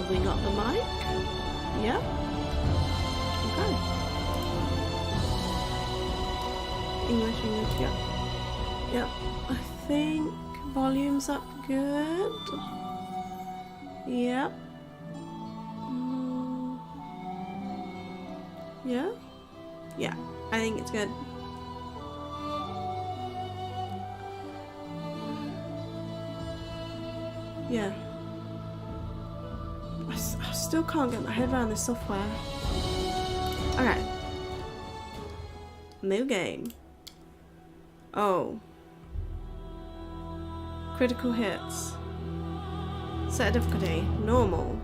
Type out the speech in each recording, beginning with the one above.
Have we got the mic? Yeah. Okay. English, yeah. Yep. I think volume's up good. Yep. Yeah? Yeah, I think it's good. Yeah. I still can't get my head around this software. Okay. New game. Oh. Critical hits. Set difficulty. Normal.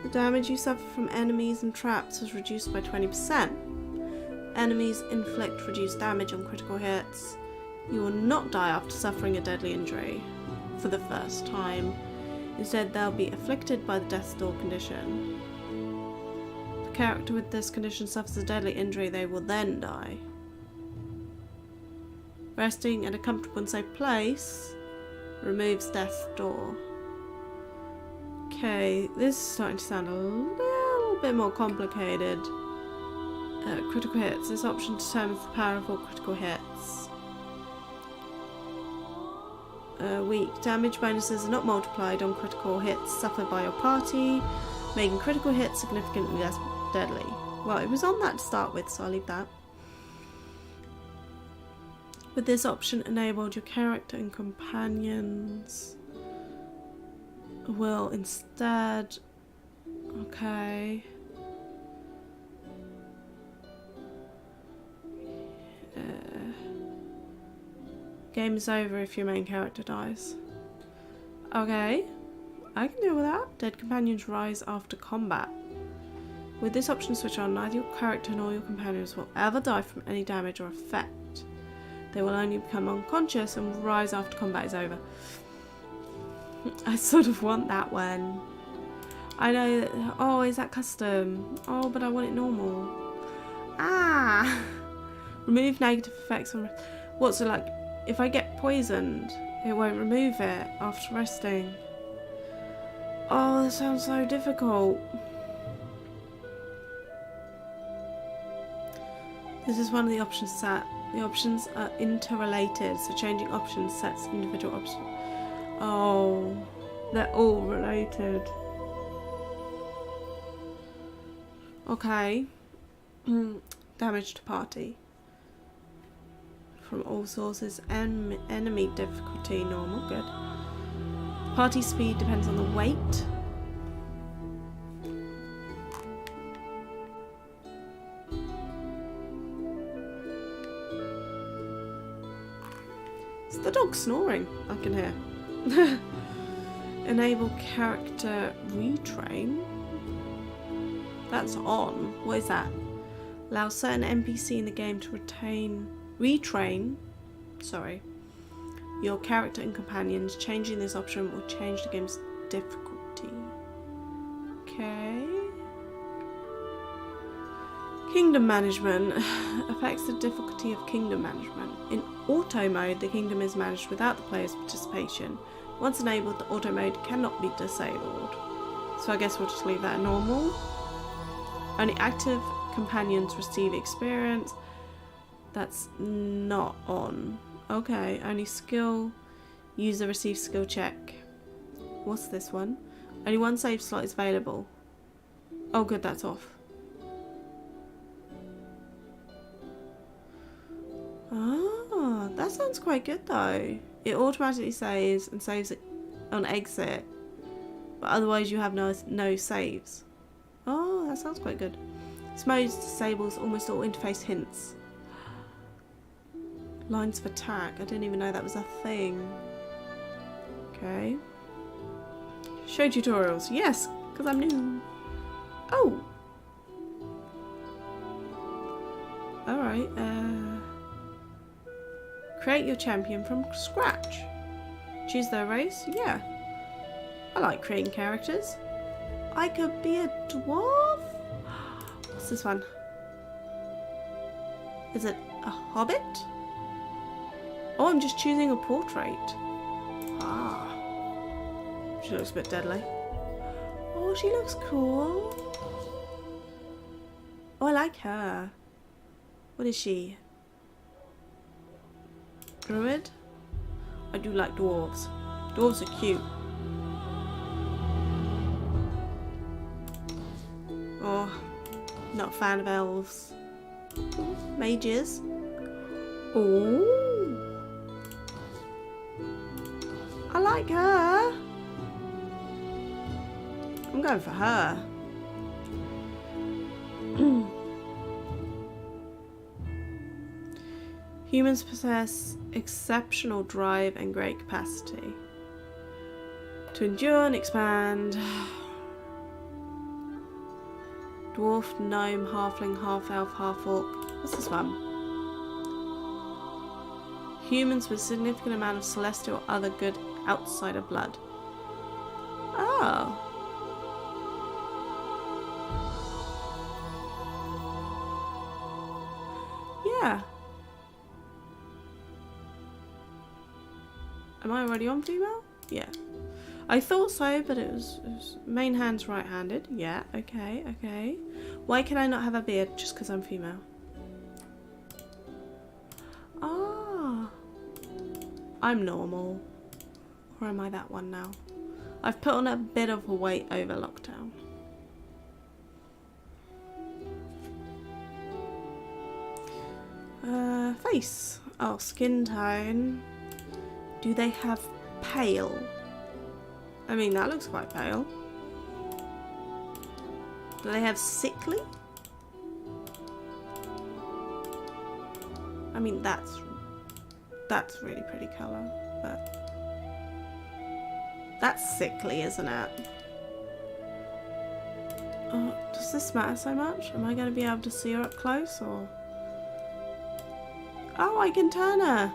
The damage you suffer from enemies and traps is reduced by 20%. Enemies inflict reduced damage on critical hits. You will not die after suffering a deadly injury for the first time. Instead, they'll be afflicted by the death's door condition. If a character with this condition suffers a deadly injury, they will then die. Resting at a comfortable and safe place removes death's door. Okay, this is starting to sound a little bit more complicated. Critical hits. This option determines the power of all critical hits. Weak. Damage bonuses are not multiplied on critical hits suffered by your party, making critical hits significantly less deadly. Well, it was on that to start with, so I'll leave that. With this option enabled, your character and companions will instead... Okay... Game is over if your main character dies. Okay, I can deal with that. Dead companions rise after combat. With this option switch on, neither your character nor your companions will ever die from any damage or effect. They will only become unconscious and will rise after combat is over. I sort of want that one. I know that, oh, is that custom? Oh, but I want it normal. Ah! Remove negative effects on... What's it like? If I get poisoned, it won't remove it after resting. Oh, that sounds so difficult. This is one of the options set. The options are interrelated, so changing options sets individual options. Oh, they're all related. Okay. Damage to party. From all sources. Enemy difficulty normal, good. Party speed depends on the weight. It's the dog snoring, I can hear. Enable character retrain. That's on. What is that? Allow certain NPC in the game to retrain your character and companions. Changing this option will change the game's difficulty. Okay. Kingdom management affects the difficulty of kingdom management. In auto mode, the kingdom is managed without the player's participation. Once enabled, the auto mode cannot be disabled. So I guess we'll just leave that normal. Only active companions receive experience. That's not on. Okay, only skill user receives skill check. What's this one? Only one save slot is available. Oh good, that's off. Ah, that sounds quite good though. It automatically saves and saves it on exit, but otherwise you have no saves. Oh, that sounds quite good. This mode disables almost all interface hints. Lines of attack. I didn't even know that was a thing. Okay. Show tutorials. Yes, because I'm new. Oh. Alright. Create your champion from scratch. Choose their race. Yeah. I like creating characters. I could be a dwarf. What's this one? Is it a hobbit? Oh, I'm just choosing a portrait. Ah. She looks a bit deadly. Oh, she looks cool. Oh, I like her. What is she? Druid? I do like dwarves. Dwarves are cute. Oh, not a fan of elves. Mages. Oh, I like her. I'm going for her. Humans possess exceptional drive and great capacity to endure and expand. Dwarf, gnome, halfling, half-elf, half-orc. What's this one? Humans with significant amount of celestial or other good outsider blood. Oh. Yeah. Am I already on female? Yeah. I thought so, but it was main hand's right-handed. Yeah, okay, okay. Why can I not have a beard just because I'm female? Ah. I'm normal. Or am I that one now? I've put on a bit of a weight over lockdown. Face. Oh, skin tone. Do they have pale? I mean, that looks quite pale. Do they have sickly? I mean, that's really pretty colour, but that's sickly, isn't it? Oh, does this matter so much? Am I going to be able to see her up close, or? Oh, I can turn her.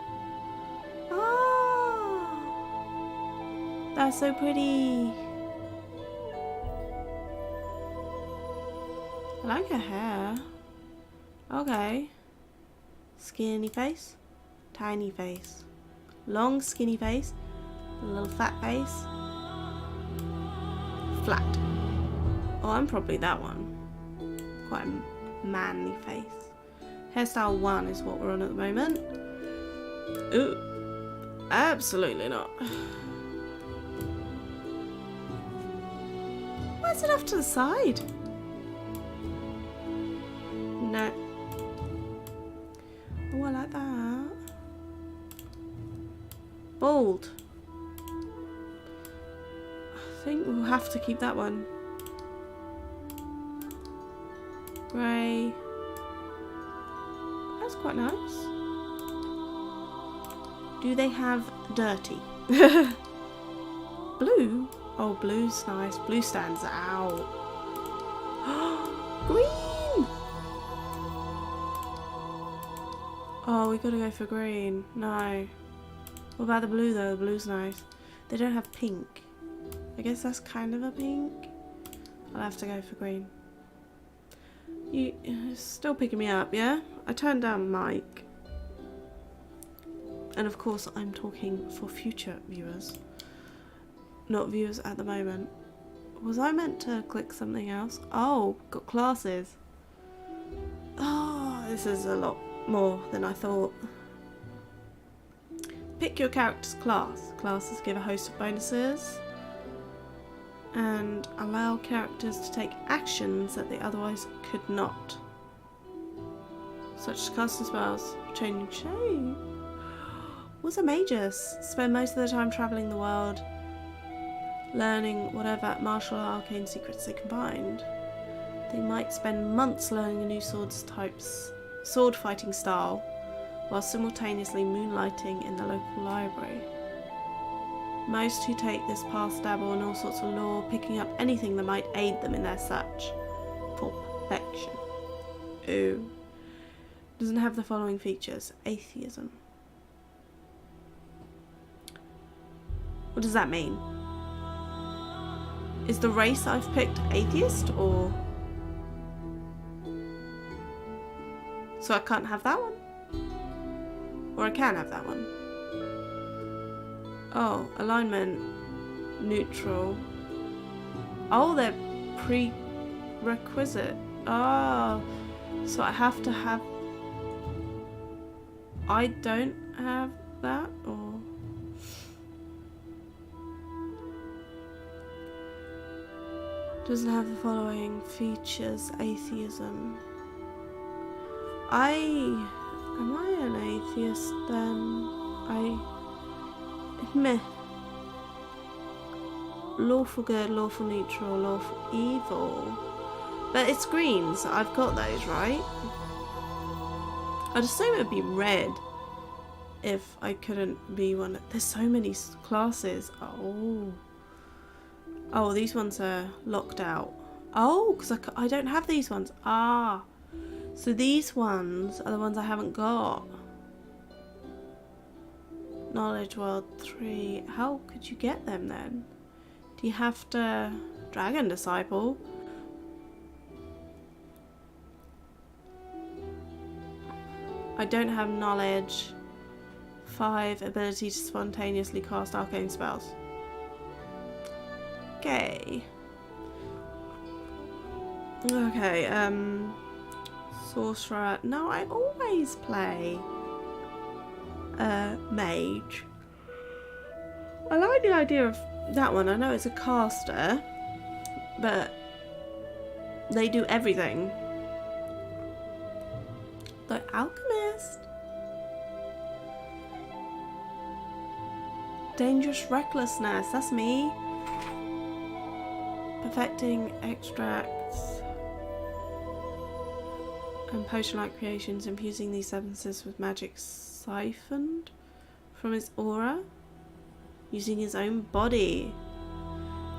Oh, that's so pretty. I like her hair. Okay. Skinny face, tiny face, long skinny face, a little fat face, flat. Oh, I'm probably that one. Quite a manly face. Hairstyle 1 is what we're on at the moment. Ooh, absolutely not. Why is it off to the side? No. Oh, I like that. Bald. I think we'll have to keep that one. Grey. That's quite nice. Do they have dirty? Blue? Oh, blue's nice. Blue stands out. Green! Oh, we gotta go for green. No. What about the blue though? The blue's nice. They don't have pink. I guess that's kind of a pink. I'll have to go for green. You're still picking me up, yeah? I turned down mic. And of course I'm talking for future viewers. Not viewers at the moment. Was I meant to click something else? Oh, got classes. Oh, this is a lot more than I thought. Pick your character's class. Classes give a host of bonuses and allow characters to take actions that they otherwise could not, such as casting spells, changing shape. What's a magus? Spend most of their time travelling the world, learning whatever martial or arcane secrets they can find. They might spend months learning a new sword fighting style, while simultaneously moonlighting in the local library. Most who take this path dabble in all sorts of lore, picking up anything that might aid them in their search for perfection. Ooh. Doesn't have the following features. Atheism. What does that mean? Is the race I've picked atheist, or? So I can't have that one? Or I can have that one? Oh, alignment, neutral. Oh, they're prerequisite. Oh, so I have to have... I don't have that, or... Doesn't have the following features. Atheism. Am I an atheist then? Meh. Lawful good, lawful neutral, lawful evil. But it's green, so I've got those, right? I'd assume it would be red if I couldn't be one. There's so many classes. Oh, these ones are locked out. Oh, because I don't have these ones. Ah. So these ones are the ones I haven't got. Knowledge World 3. How could you get them then? Do you have to... Dragon Disciple? I don't have Knowledge 5. Ability to spontaneously cast arcane spells. Okay. Okay, Sorcerer. No, I always play Mage. I like the idea of that one. I know it's a caster, but they do everything. The Alchemist. Dangerous Recklessness. That's me. Perfecting extracts and potion-like creations, infusing these substances with magic siphoned from his aura, using his own body.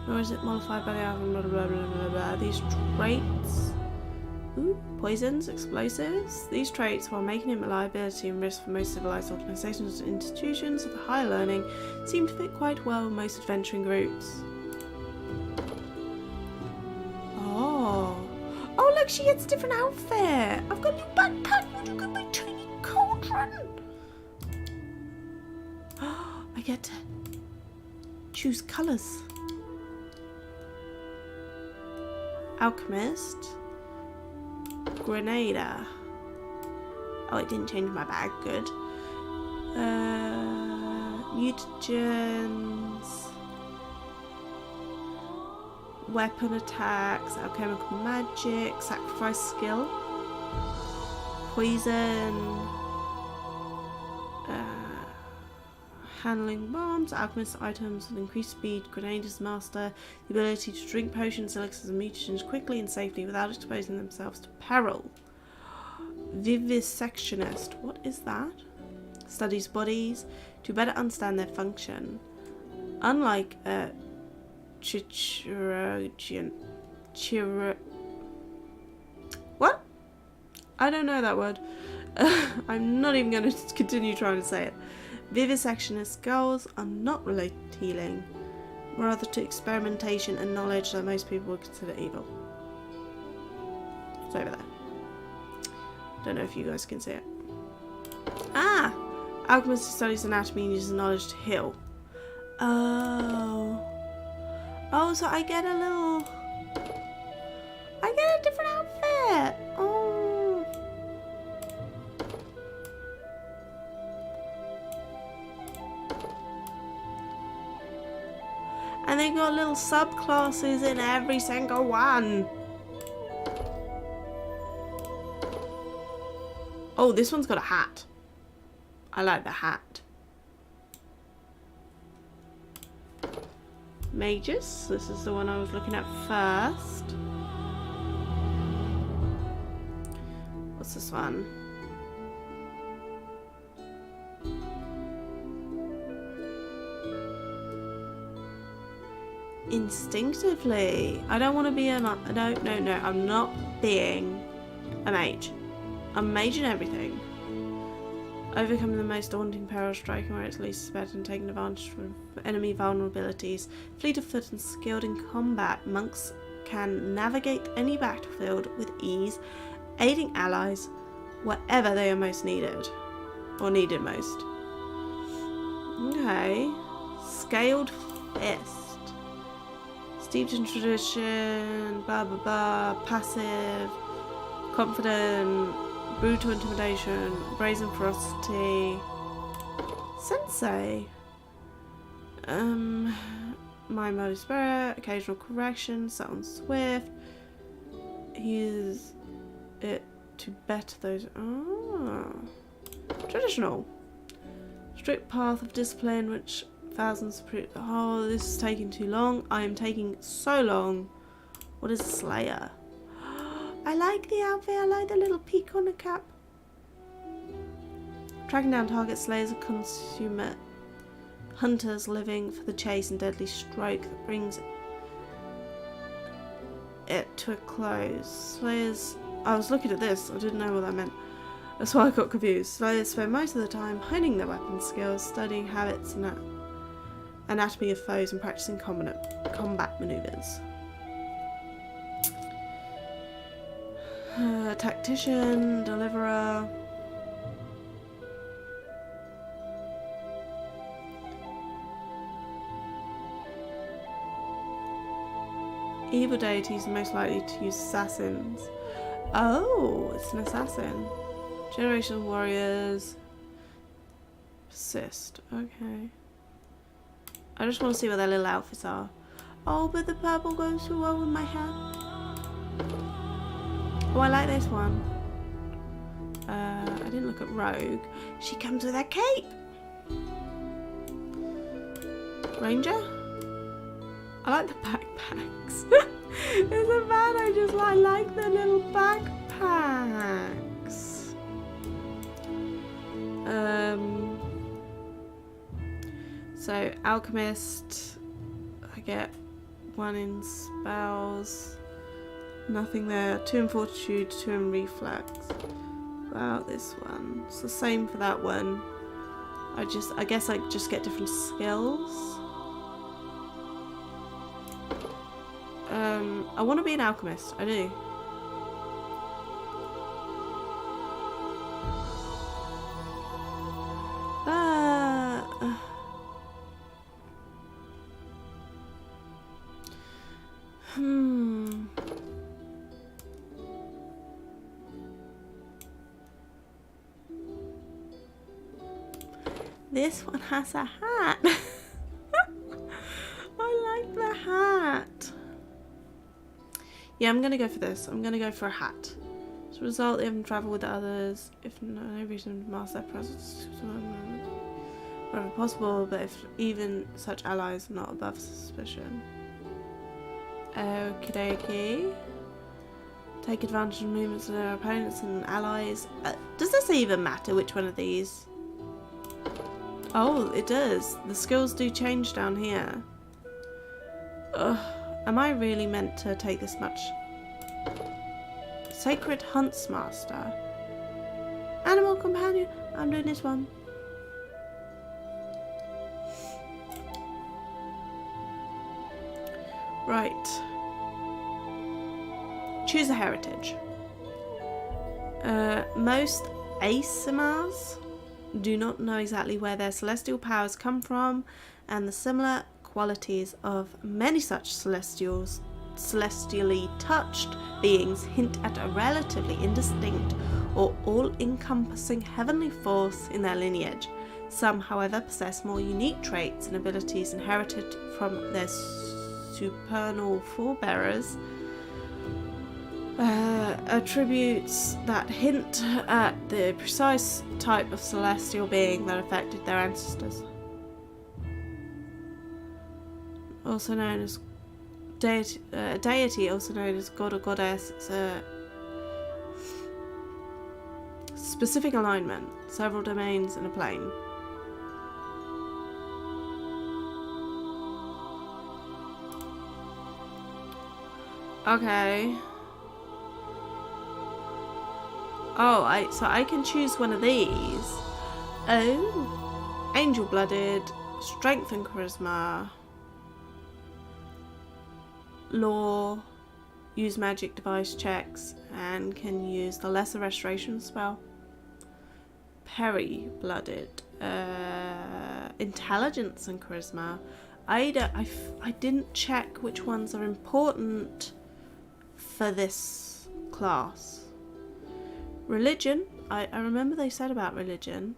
Nor is it modified by the alchemy, blah blah blah blah blah. These traits, poisons, explosives. These traits, while making him a liability and risk for most civilized organizations and institutions of the higher learning, seem to fit quite well with most adventuring groups. Oh, look, she gets a different outfit. I've got a new backpack. Look at my tiny cauldron. I get to choose colours. Alchemist. Grenada. Oh, it didn't change my bag. Good. Mutagens. Weapon attacks, alchemical magic, sacrifice skill, poison, handling bombs, alchemist items with increased speed, grenaders master, the ability to drink potions, elixirs and mutagens quickly and safely without exposing themselves to peril. Vivisectionist, what is that? Studies bodies to better understand their function. Unlike what? I don't know that word. I'm not even going to continue trying to say it. Vivisectionist goals are not related to healing, rather to experimentation and knowledge that most people would consider evil. It's over there. Don't know if you guys can see it. Ah! Alchemist studies anatomy and uses knowledge to heal. Oh, so I get a different outfit. Oh. And they've got little subclasses in every single one. Oh, this one's got a hat. I like the hat. Mages. This is the one I was looking at first. What's this one? Instinctively. I don't want to be a... No, I'm not being a mage. I'm a mage in everything. Overcoming the most daunting peril, striking where it's least suspected and taking advantage of enemy vulnerabilities. Fleet of foot and skilled in combat, monks can navigate any battlefield with ease, aiding allies wherever they are most needed. Or needed most. Okay. Scaled fist. Steeped in tradition, blah blah blah, passive, confident, brutal intimidation, brazen ferocity, sensei, mind body spirit, occasional correction, subtle and swift. He is it to better those. Traditional, strict path of discipline, which thousands prove. Oh, this is taking too long. I am taking so long. What is a slayer? I like the outfit. I like the little peak on the cap. Tracking down target, slayers of consummate hunters living for the chase and deadly stroke that brings it to a close. Slayers. I was looking at this. I didn't know what that meant. That's why I got confused. Slayers spend most of the time honing their weapon skills, studying habits and anatomy of foes, and practicing combat maneuvers. Tactician, deliverer. Evil deities are most likely to use assassins. Oh, it's an assassin. Generational warriors. Persist. Okay. I just want to see what their little outfits are. Oh, but the purple goes so well with my hair. Oh, I like this one. I didn't look at Rogue. She comes with a cape. Ranger? I like the backpacks. Isn't bad. I like the little backpacks. So alchemist, I get 1 in spells. Nothing there. 2 in fortitude, 2 in reflex. About this one. It's the same for that one. I guess I just get different skills. I want to be an alchemist. I do. This one has a hat. I like the hat. Yeah, I'm gonna go for this. I'm gonna go for a hat. As a result, they haven't travelled with the others. If no reason to mask their presence wherever possible, but if even such allies are not above suspicion. Okie dokie. Take advantage of movements of their opponents and allies. Does this even matter which one of these? Oh, it does. The skills do change down here. Ugh. Am I really meant to take this much? Sacred Huntsmaster. Animal Companion. I'm doing this one. Right. Choose a heritage. Most ASMRs do not know exactly where their celestial powers come from, and the similar qualities of many such celestially touched beings hint at a relatively indistinct or all-encompassing heavenly force in their lineage. Some, however, possess more unique traits and abilities inherited from their supernal forebearers, attributes that hint at the precise type of celestial being that affected their ancestors. Also known as deity, also known as god or goddess. It's a specific alignment, several domains and a plane. Okay. Oh, so I can choose one of these. Oh. Angel-blooded, strength and charisma. Law, use magic device checks, and can use the lesser restoration spell. Perry-blooded, intelligence and charisma. I didn't check which ones are important for this class. Religion. I remember they said about religion.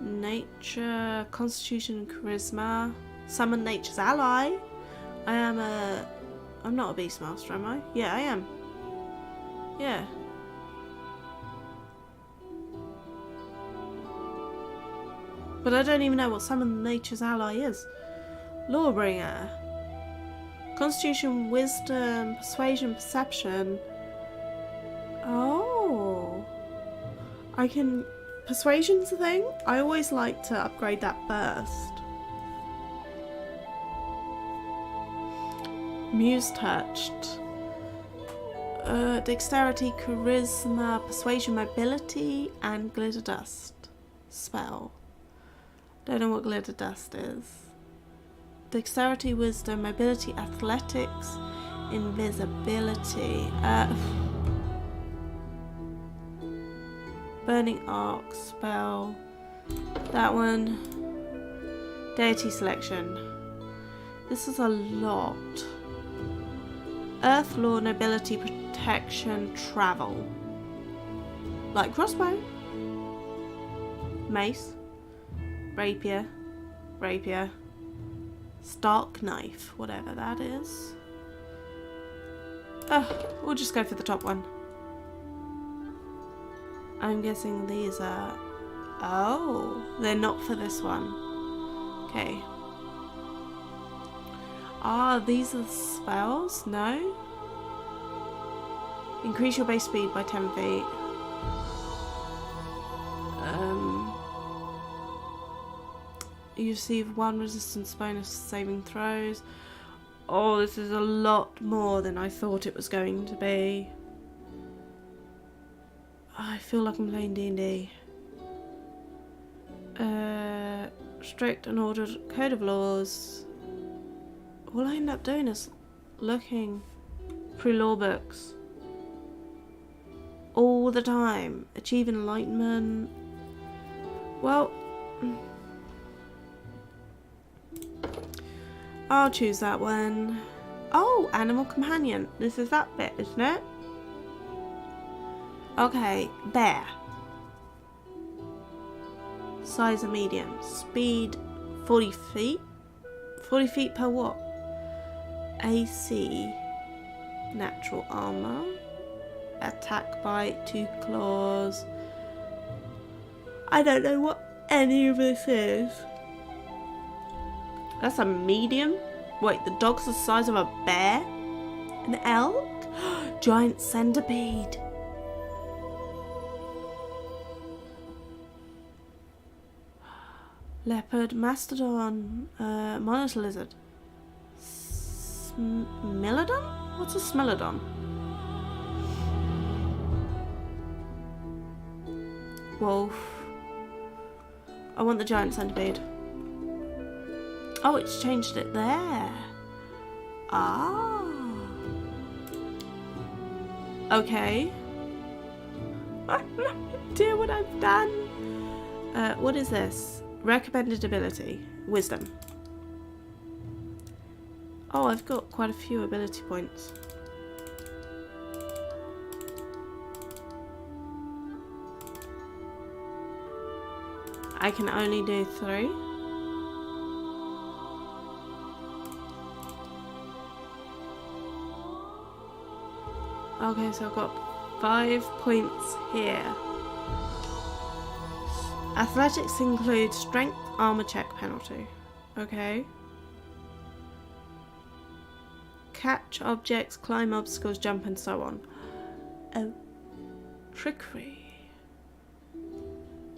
Nature, constitution and charisma. Summon nature's ally. I'm not a beastmaster, am I? Yeah, I am. Yeah. But I don't even know what summon nature's ally is. Lawbringer. Constitution, wisdom, persuasion, perception. Oh. I can... Persuasion's a thing? I always like to upgrade that first. Muse touched. Dexterity, charisma, persuasion, mobility, and glitter dust. Spell. Don't know what glitter dust is. Dexterity, wisdom, mobility, athletics, invisibility. Burning arc, spell. That one. Deity selection. This is a lot. Earth law, nobility, protection, travel. Like crossbow. Mace. Rapier. Rapier. Stark knife, whatever that is. We'll just go for the top one. I'm guessing these are... Oh, they're not for this one. Okay. Ah, these are the spells? No? Increase your base speed by 10 feet. You receive 1 resistance bonus saving throws. Oh, this is a lot more than I thought it was going to be. I feel like I'm playing D&D. Strict and ordered code of laws. All I end up doing is looking through law books. All the time. Achieve enlightenment. Well... I'll choose that one. Oh, animal companion. This is that bit, isn't it? Okay, bear. Size of medium. Speed 40 feet. 40 feet per what? AC. Natural armor. Attack, bite, 2 claws. I don't know what any of this is. That's a medium? Wait, the dog's the size of a bear? An elk? Giant centipede. Leopard, mastodon, monitor lizard. Smilodon? What's a smilodon? Wolf. I want the giant centipede. Oh, it's changed it there. Ah. Okay. I have no idea what I've done. What is this? Recommended ability. Wisdom. Oh, I've got quite a few ability points. I can only do 3. Okay, so I've got 5 points here. Athletics include strength, armor check penalty. Okay. Catch objects, climb obstacles, jump, and so on. Oh, trickery.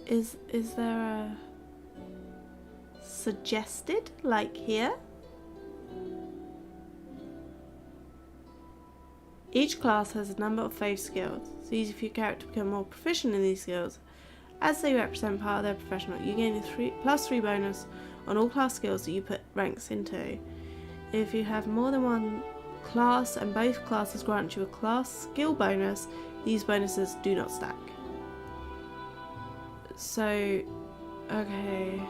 Is there a suggested, like here? Each class has a number of fave skills. It's easy for your character to become more proficient in these skills. As they represent part of their professional, you gain a +3 bonus on all class skills that you put ranks into. If you have more than one class and both classes grant you a class skill bonus, these bonuses do not stack. So, okay.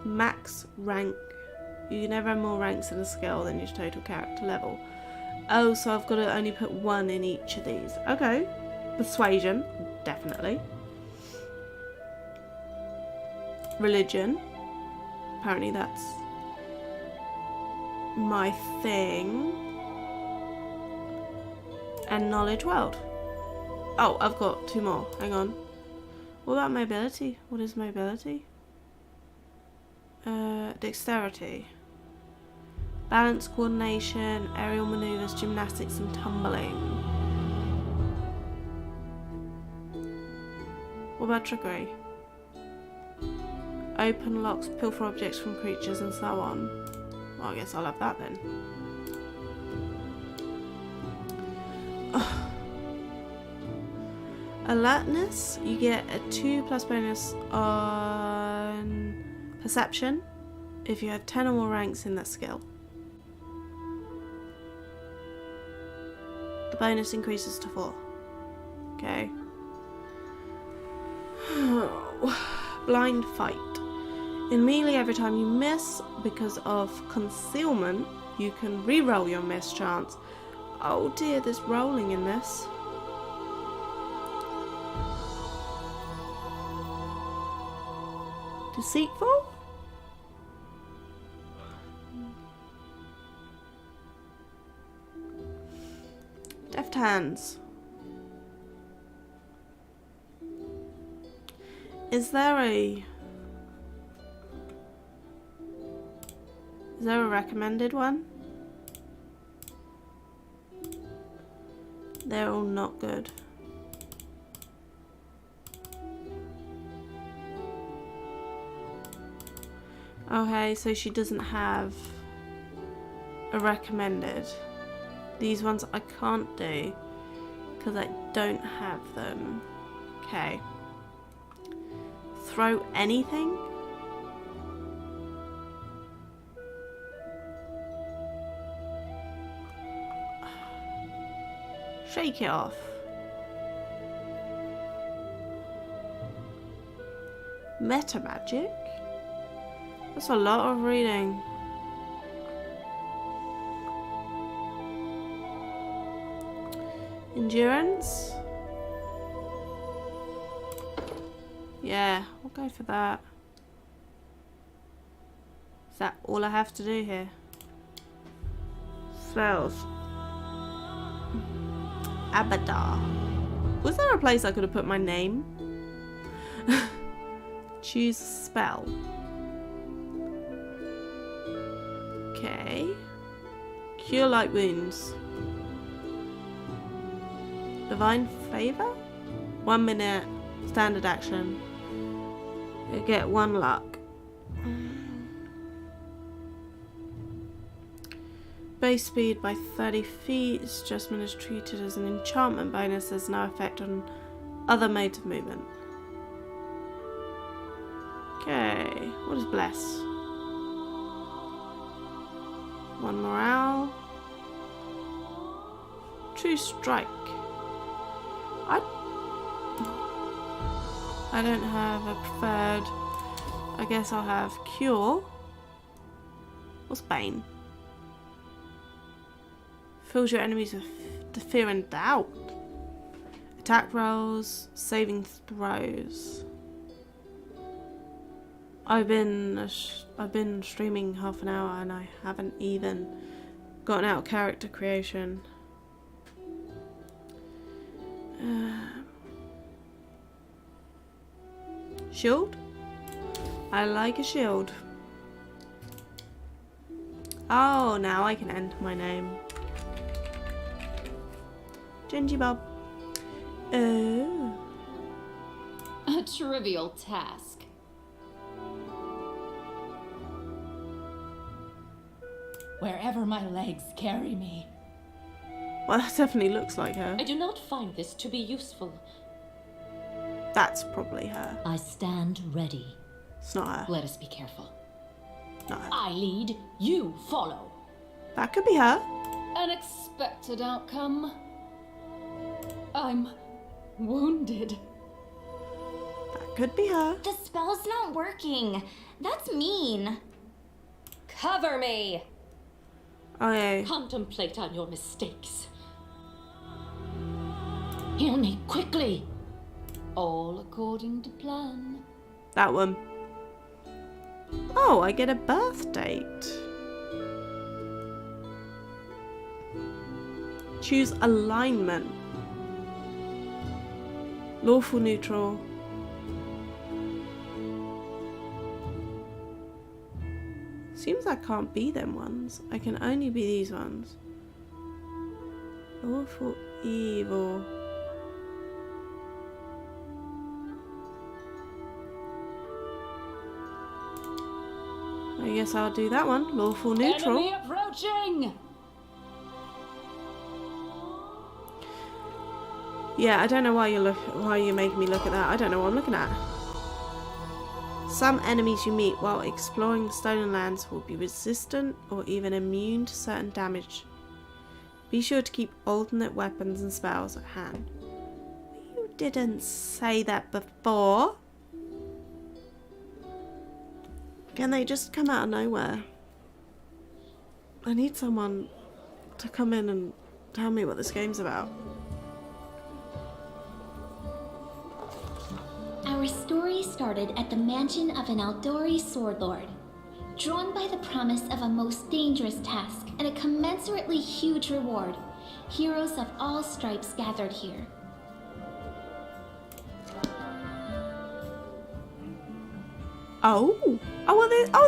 Max rank. You can never have more ranks in a skill than your total character level. Oh, so I've got to only put 1 in each of these. Okay. Persuasion, definitely. Religion. Apparently that's my thing. And knowledge world. Oh, I've got 2 more. Hang on. What about mobility? What is mobility? Dexterity. Balance, coordination, aerial maneuvers, gymnastics and tumbling. What about trickery? Open locks, pilfer objects from creatures and so on. Well, I guess I'll have that then. Alertness, you get a 2+ bonus on perception if you have 10 or more ranks in that skill. The bonus increases to 4. Okay. Blind fight. In melee, every time you miss because of concealment, you can re-roll your miss chance. Oh dear, there's rolling in this. Deceitful? Deft hands. Is there a recommended one? They're all not good. Okay, so she doesn't have a recommended. These ones I can't do because I don't have them. Okay. Throw anything? Shake it off. Meta magic? That's a lot of reading. Endurance? Yeah, we'll go for that. Is that all I have to do here? Spells. Abadar. Was there a place I could have put my name? Choose spell. Okay. Cure light wounds. Divine favor? 1 minute. Standard action. You get 1 luck. Base speed by 30 feet. This adjustment is treated as an enchantment bonus. There's no effect on other modes of movement. Okay. What is bless? 1 morale. True strike. I don't have a preferred. I guess I'll have cure. What's bane? Fills your enemies with the fear and doubt. Attack rolls, saving throws. I've been streaming half an hour and I haven't even gotten out character creation. Shield? I like a shield. Oh, now I can enter my name. Gingy Bob. Oh. A trivial task. Wherever my legs carry me. Well, that definitely looks like her. I do not find this to be useful. That's probably her. I stand ready. It's not her. Let us be careful. Not her. I lead, you follow. That could be her. An expected outcome. I'm wounded. That Could be her. The spell's not working. That's mean. Cover me! Okay. Contemplate on your mistakes. Heal me quickly. All according to plan. That one. Oh, I get a birth date. Choose alignment. Lawful neutral. Seems I can't be them ones. I can only be these ones. Lawful evil. I guess I'll do that one. Lawful neutral. Enemy approaching! Yeah, I don't know why you're making me look at that. I don't know what I'm looking at. Some enemies you meet while exploring the Stolen Lands will be resistant or even immune to certain damage. Be sure to keep alternate weapons and spells at hand. You didn't say that before. Can they just come out of nowhere? I need someone to come in and tell me what this game's about. Our story started at the mansion of an Aldori sword lord. Drawn by the promise of a most dangerous task and a commensurately huge reward, heroes of all stripes gathered here. Oh,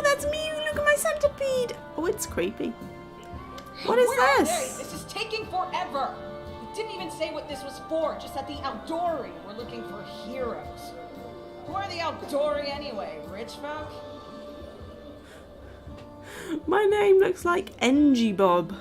that's me. Look at my centipede. Oh, it's creepy. What is Where are this? they? This is taking forever. It didn't even say what this was for. Just that the Aldori were looking for heroes. Who are the Aldori anyway? Rich folk? My name looks like NG Bob.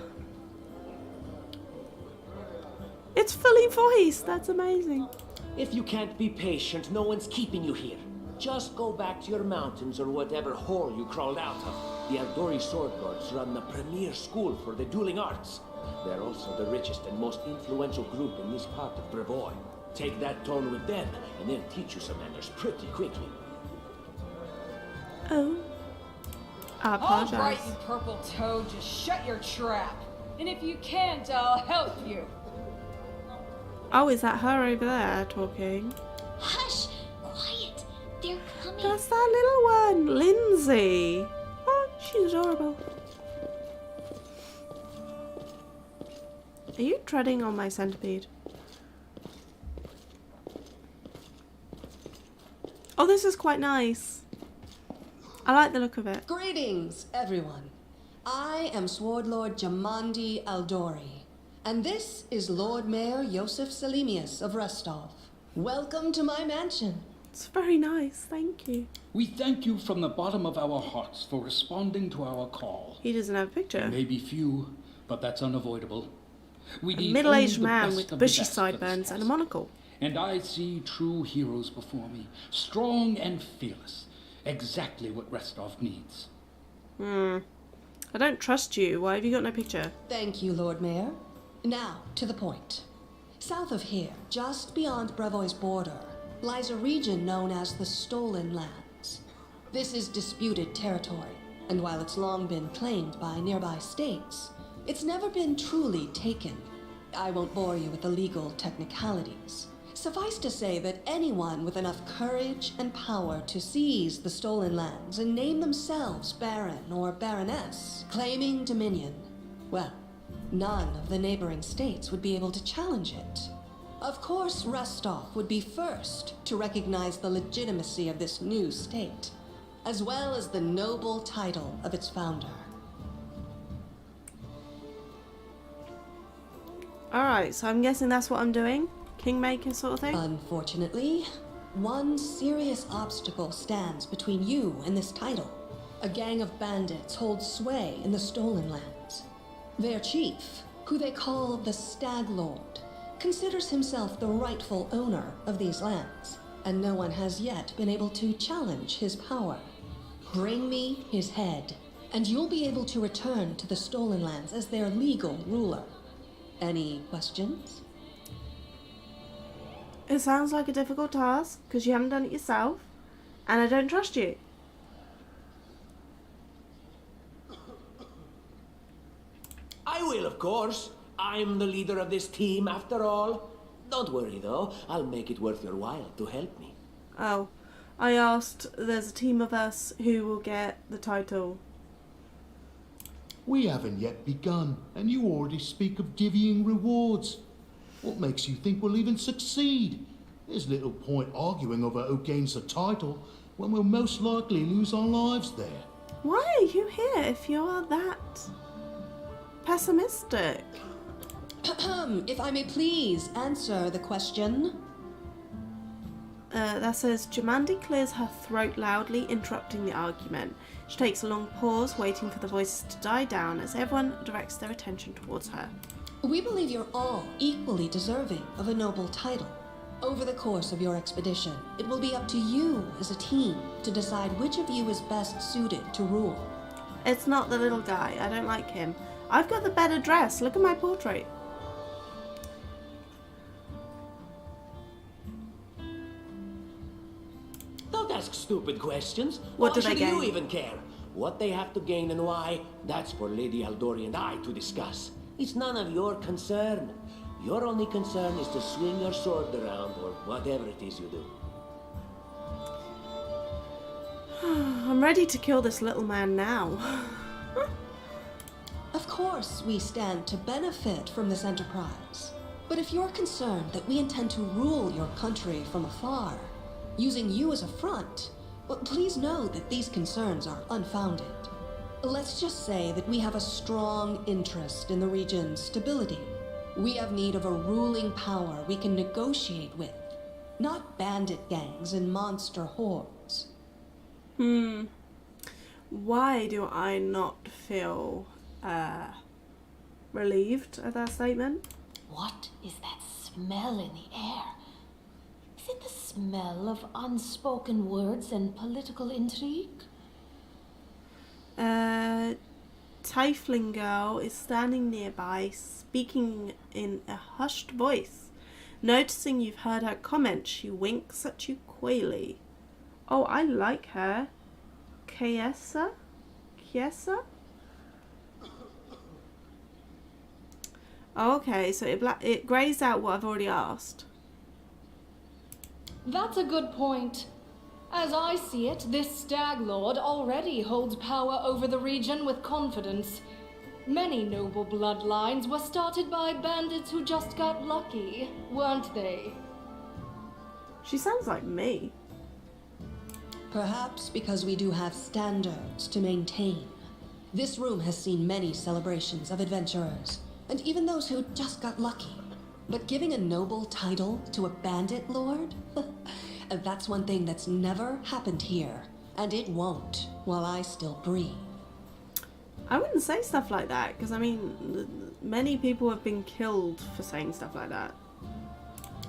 It's fully voiced. That's amazing. If you can't be patient, no one's keeping you here. Just go back to your mountains or whatever hole you crawled out of. The Aldori Sword Lords run the premier school for the dueling arts. They're also the richest and most influential group in this part of Brevoy. Take that tone with them, and they'll teach you some manners pretty quickly. Oh. I All apologize. right, you purple toad, just shut your trap. And if you can't, I'll help you. Oh, is that her over there talking? Hush! Quiet! They're coming. That's that little one, Lindsay. Oh, she's adorable. Are you treading on my centipede? Oh, this is quite nice. I like the look of it. Greetings, everyone. I am Sword Lord Jamandi Aldori, and this is Lord Mayor Yosef Selimius of Restov. Welcome to my mansion. It's very nice, thank you. We thank you from the bottom of our hearts for responding to our call. He doesn't have a picture. It may be few, but that's unavoidable. We A need middle-aged only the man best with of the bushy best for this sideburns and a task. monocle. And I see true heroes before me, strong and fearless. Exactly what Restov needs. I don't trust you. Why have you got no picture? Thank you, Lord Mayor. Now, to the point. South of here, just beyond Brevoy's border, lies a region known as the Stolen Lands. This is disputed territory, and while it's long been claimed by nearby states, it's never been truly taken. I won't bore you with the legal technicalities. Suffice to say that anyone with enough courage and power to seize the Stolen Lands and name themselves Baron or Baroness, claiming dominion, well, none of the neighboring states would be able to challenge it. Of course, Restov would be first to recognize the legitimacy of this new state, as well as the noble title of its founder. Alright, so I'm guessing that's what I'm doing? Kingmaker sort of thing? Unfortunately, one serious obstacle stands between you and this title. A gang of bandits holds sway in the Stolen Lands. Their chief, who they call the Stag Lord, considers himself the rightful owner of these lands, and no one has yet been able to challenge his power. Bring me his head, and you'll be able to return to the Stolen Lands as their legal ruler. Any questions? It sounds like a difficult task because you haven't done it yourself, and I don't trust you. I will, of course. I'm the leader of this team, after all. Don't worry, though. I'll make it worth your while to help me. Oh, I asked, there's a team of us who will get the title. We haven't yet begun, and you already speak of divvying rewards. What makes you think we'll even succeed? There's little point arguing over who gains the title when we'll most likely lose our lives there. Why are you here if you're that pessimistic? If I may please answer the question. That says, Jamandi clears her throat loudly, interrupting the argument. She takes a long pause, waiting for the voices to die down as everyone directs their attention towards her. We believe you're all equally deserving of a noble title. Over the course of your expedition, it will be up to you as a team to decide which of you is best suited to rule. It's not the little guy. I don't like him. I've got the better dress. Look at my portrait. Don't ask stupid questions. What do Why they should you gain? even care? What they have to gain and why, that's for Lady Aldori and I to discuss. It's none of your concern. Your only concern is to swing your sword around, or whatever it is you do. I'm ready to kill this little man now. Of course, we stand to benefit from this enterprise. But if you're concerned that we intend to rule your country from afar, using you as a front, well, please know that these concerns are unfounded. Let's just say that we have a strong interest in the region's stability. We have need of a ruling power we can negotiate with, not bandit gangs and monster hordes. Why do I not feel relieved at that statement? What is that smell in the air? Is it the smell of unspoken words and political intrigue? Tiefling girl is standing nearby, speaking in a hushed voice. Noticing you've heard her comment, she winks at you coyly. Oh, I like her. Kiesa? Kiesa? Oh, okay, so it grays out what I've already asked. That's a good point. As I see it, this Stag Lord already holds power over the region with confidence. Many noble bloodlines were started by bandits who just got lucky, weren't they? She sounds like me. Perhaps because we do have standards to maintain. This room has seen many celebrations of adventurers, and even those who just got lucky. But giving a noble title to a bandit lord? That's one thing that's never happened here, and it won't while I still breathe. I wouldn't say stuff like that, because I mean, many people have been killed for saying stuff like that.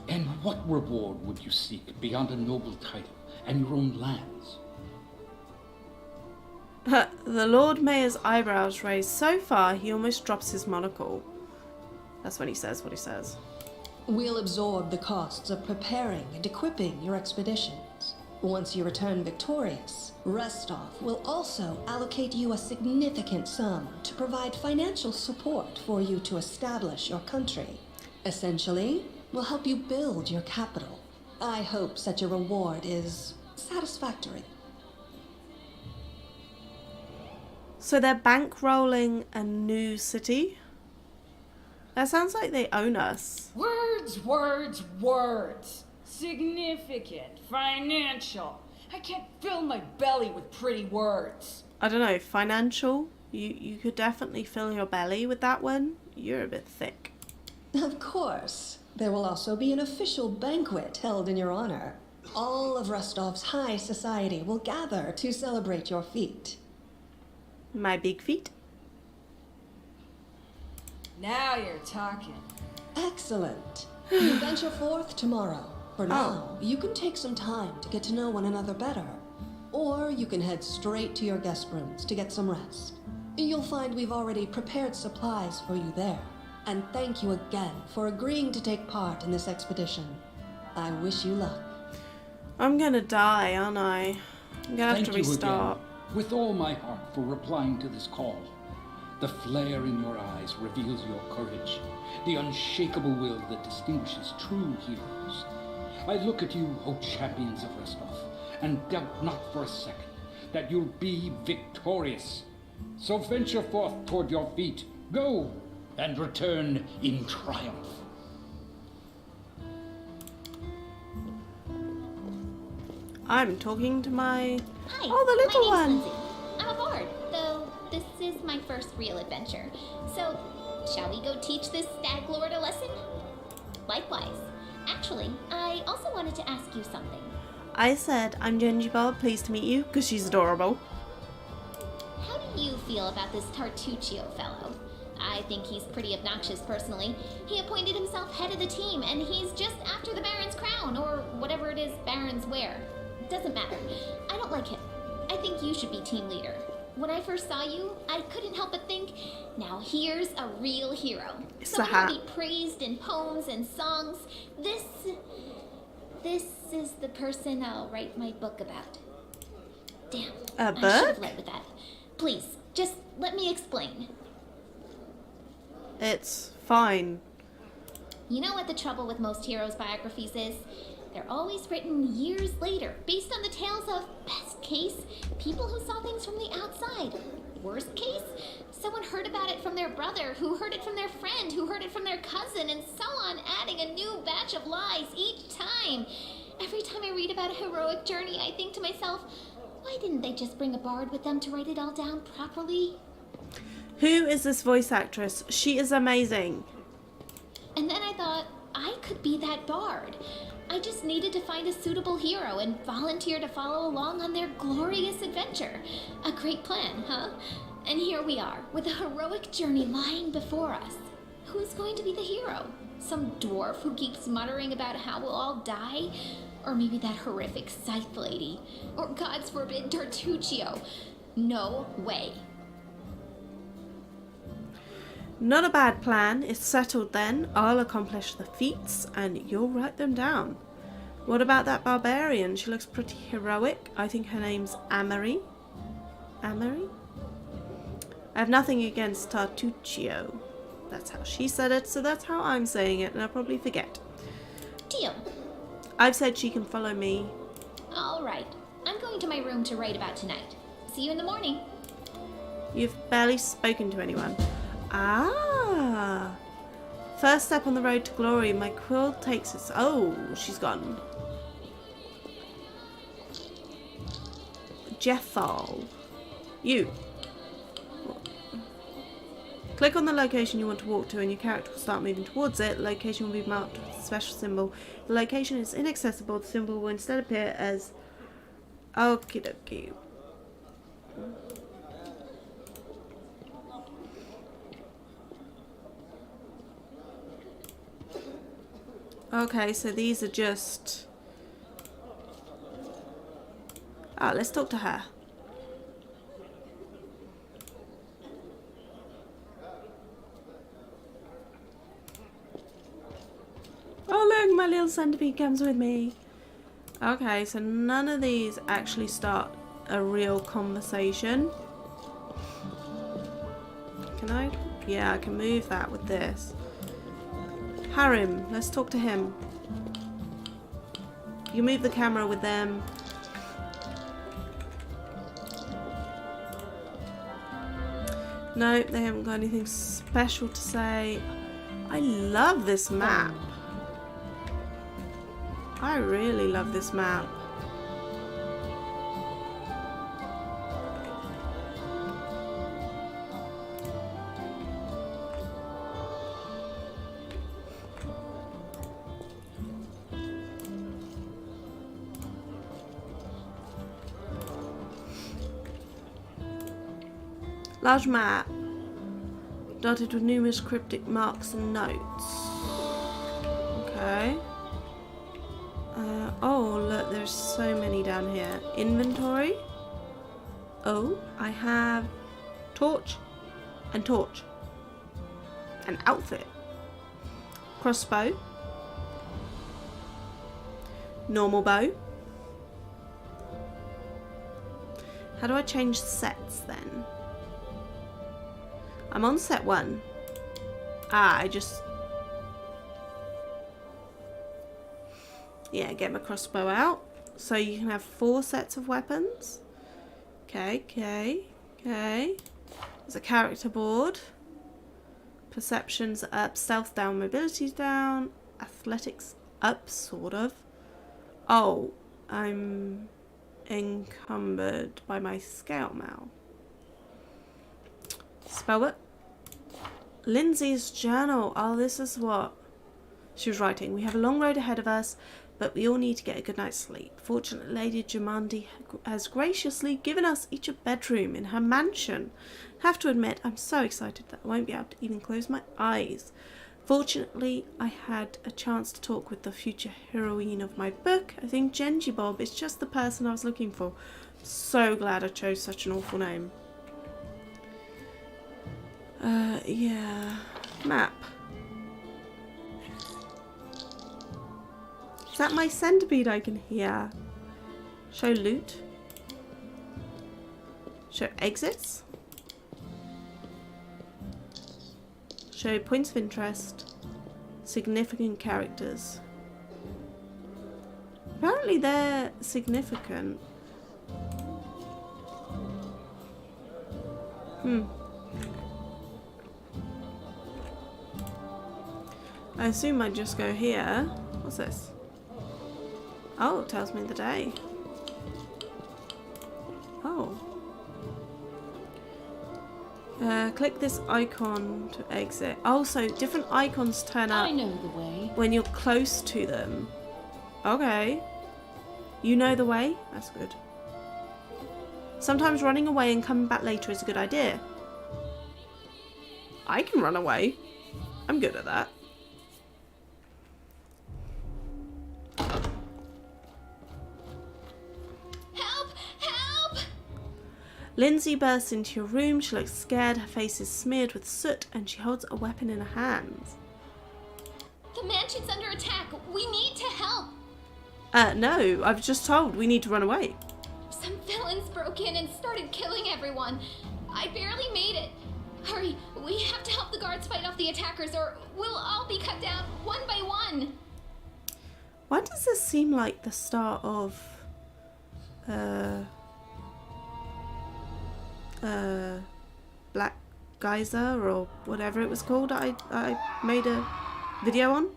And what reward would you seek beyond a noble title and your own lands? The Lord Mayor's eyebrows raise so far he almost drops his monocle. That's when he says what he says. We'll absorb the costs of preparing and equipping your expeditions. Once you return victorious, Restov will also allocate you a significant sum to provide financial support for you to establish your country. Essentially, we'll help you build your capital. I hope such a reward is satisfactory. So they're bankrolling a new city? That sounds like they own us. Words, words, words. Significant, financial. I can't fill my belly with pretty words. I don't know, financial? You could definitely fill your belly with that one. You're a bit thick. Of course. There will also be an official banquet held in your honor. All of Rostov's high society will gather to celebrate your feat. My big feet? Now you're talking. Excellent. You venture forth tomorrow. For now, you can take some time to get to know one another better. Or you can head straight to your guest rooms to get some rest. You'll find we've already prepared supplies for you there. And thank you again for agreeing to take part in this expedition. I wish you luck. I'm gonna die, aren't I? I'm gonna have Thank to you restart. again, with all my heart, for replying to this call. The flare in your eyes reveals your courage, the unshakable will that distinguishes true heroes. I look at you, O champions of Restov, and doubt not for a second that you'll be victorious. So venture forth toward your feet. Go, and return in triumph. I'm talking to my... Hi, Oh, the little my name's one. Lindsay. I'm a bard, though this is my first real adventure. So, shall we go teach this stag lord a lesson? Likewise. Actually, I also wanted to ask you something. I said, I'm Gingerbell, pleased to meet you, because she's adorable. How do you feel about this Tartuccio fellow? I think he's pretty obnoxious personally. He appointed himself head of the team, and he's just after the Baron's crown, or whatever it is barons wear. Doesn't matter. I don't like him. I think you should be team leader. When I first saw you, I couldn't help but think, now here's a real hero. It's the Someone hat. who'll be praised in poems and songs. This is the person I'll write my book about. Damn. A I should have book? led with that. Please, just let me explain. It's fine. You know what the trouble with most heroes' biographies is? They're always written years later, based on the tales of, best case, people who saw things from the outside. Worst case, someone heard about it from their brother, who heard it from their friend, who heard it from their cousin, and so on, adding a new batch of lies each time. Every time I read about a heroic journey, I think to myself, why didn't they just bring a bard with them to write it all down properly? Who is this voice actress? She is amazing. And then I thought, I could be that bard. I just needed to find a suitable hero and volunteer to follow along on their glorious adventure. A great plan, huh? And here we are, with a heroic journey lying before us. Who's going to be the hero? Some dwarf who keeps muttering about how we'll all die? Or maybe that horrific scythe lady? Or, God's forbid, Tartuccio? No way. Not a bad plan. It's settled then. I'll accomplish the feats and you'll write them down. What about that barbarian? She looks pretty heroic. I think her name's Amory. Amory? I have nothing against Tartuccio. That's how she said it, so that's how I'm saying it, and I'll probably forget. Deal. I've said she can follow me. All right. I'm going to my room to write about tonight. See you in the morning. You've barely spoken to anyone. Ah! First step on the road to glory. My quill takes its... Oh, she's gone. Jethal. You. Click on the location you want to walk to and your character will start moving towards it. The location will be marked with a special symbol. The location is inaccessible. The symbol will instead appear as... Okie dokie. Okay, so these are just... Ah, let's talk to her. Oh look, my little centipede comes with me. Okay, so none of these actually start a real conversation. Can I? Yeah, I can move that with this. Harim, let's talk to him. You move the camera with them. No, they haven't got anything special to say. I love this map. I really love this map. Large map, dotted with numerous cryptic marks and notes. Okay. Oh, look, there's so many down here. Inventory. Oh, I have torch and torch. An outfit. Crossbow. Normal bow. How do I change sets then? I'm on set 1. I just... Yeah, get my crossbow out. So you can have 4 sets of weapons. Okay. There's a character board. Perceptions up, stealth down, mobility's down, athletics up, sort of. Oh, I'm encumbered by my scout mail. Spell it. Lindsay's journal. Oh, this is what she was writing. We have a long road ahead of us, but we all need to get a good night's sleep. Fortunately, Lady Jamandi has graciously given us each a bedroom in her mansion. Have to admit, I'm so excited that I won't be able to even close my eyes. Fortunately, I had a chance to talk with the future heroine of my book. I think Genji Bob is just the person I was looking for. So glad I chose such an awful name. Yeah. Map. Is that my centipede I can hear? Show loot. Show exits. Show points of interest. Significant characters. Apparently they're significant. I assume I just go here. What's this? Oh, it tells me the day. Oh. Click this icon to exit. Oh, so different icons turn up I know the way. when you're close to them. Okay. You know the way? That's good. Sometimes running away and coming back later is a good idea. I can run away. I'm good at that. Lindsay bursts into your room. She looks scared. Her face is smeared with soot and she holds a weapon in her hands. The mansion's under attack. We need to help. No, I was just told we need to run away. Some villains broke in and started killing everyone. I barely made it. Hurry, we have to help the guards fight off the attackers or we'll all be cut down one by one. Why does this seem like the start of Black Geyser or whatever it was called I made a video on?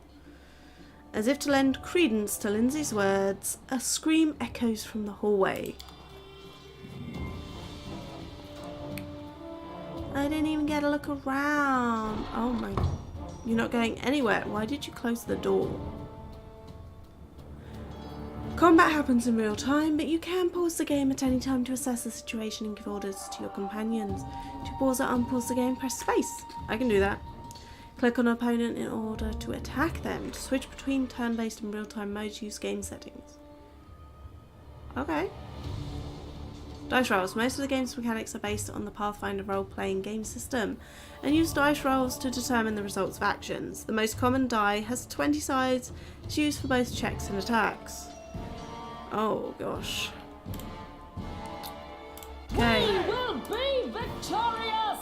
As if to lend credence to Lindsay's words, a scream echoes from the hallway. I didn't even get a look around. Oh my... You're not going anywhere. Why did you close the door? Combat happens in real time, but you can pause the game at any time to assess the situation and give orders to your companions. To pause or unpause the game, press space. I can do that. Click on an opponent in order to attack them. To switch between turn-based and real-time modes, use game settings. Okay. Dice rolls. Most of the game's mechanics are based on the Pathfinder role-playing game system and use dice rolls to determine the results of actions. The most common die has 20 sides. It's used for both checks and attacks. Oh gosh. Okay. We will be victorious!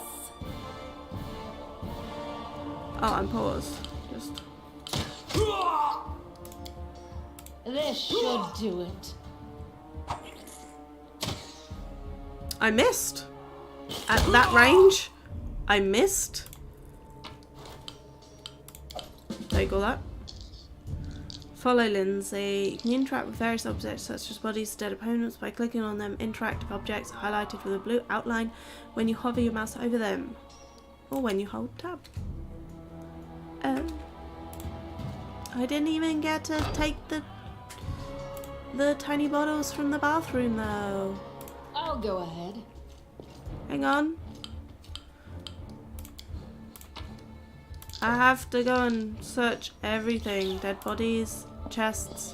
Oh, I'm paused. Just... This should do it. I missed. At that range, I missed. Take all that. Follow Lindsay. You can interact with various objects such as bodies of dead opponents by clicking on them. Interactive objects are highlighted with a blue outline when you hover your mouse over them or when you hold tab. Oh. I didn't even get to take the tiny bottles from the bathroom though. I'll go ahead. Hang on. I have to go and search everything. Dead bodies, chests.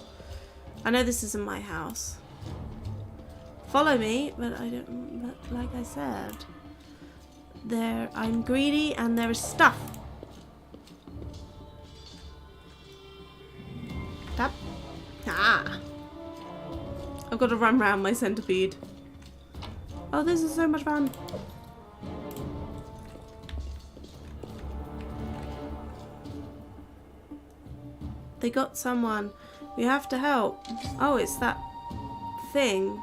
I know this isn't my house. Follow me, but I don't. But like I said, I'm greedy, and there is stuff. Tap. Ah. I've got to run around my centipede. Oh, this is so much fun. They got someone. We have to help. Oh, it's that thing.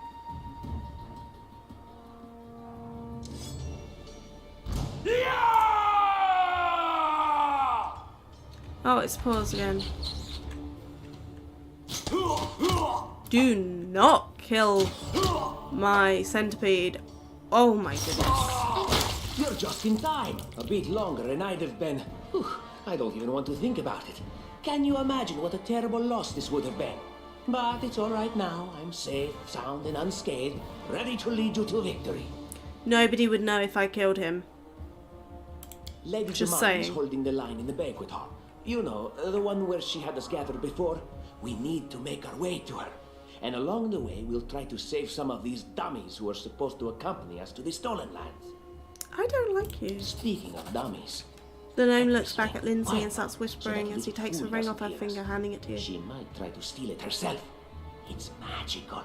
Oh, it's paused again. Do not kill my centipede. Oh my goodness. You're just in time. A bit longer and I'd have been... Whew, I don't even want to think about it. Can you imagine what a terrible loss this would have been? But it's all right now. I'm safe, sound and unscathed, ready to lead you to victory. Nobody would know if I killed him. Lady Just Jemima is saying. holding the line in the banquet hall. You know, the one where she had us gathered before. We need to make our way to her. And along the way, we'll try to save some of these dummies who are supposed to accompany us to the stolen lands. I don't like you. Speaking of dummies... The gnome looks back at Lindsay and starts whispering as he takes a ring off her finger, handing it to you. She might try to steal it herself. It's magical.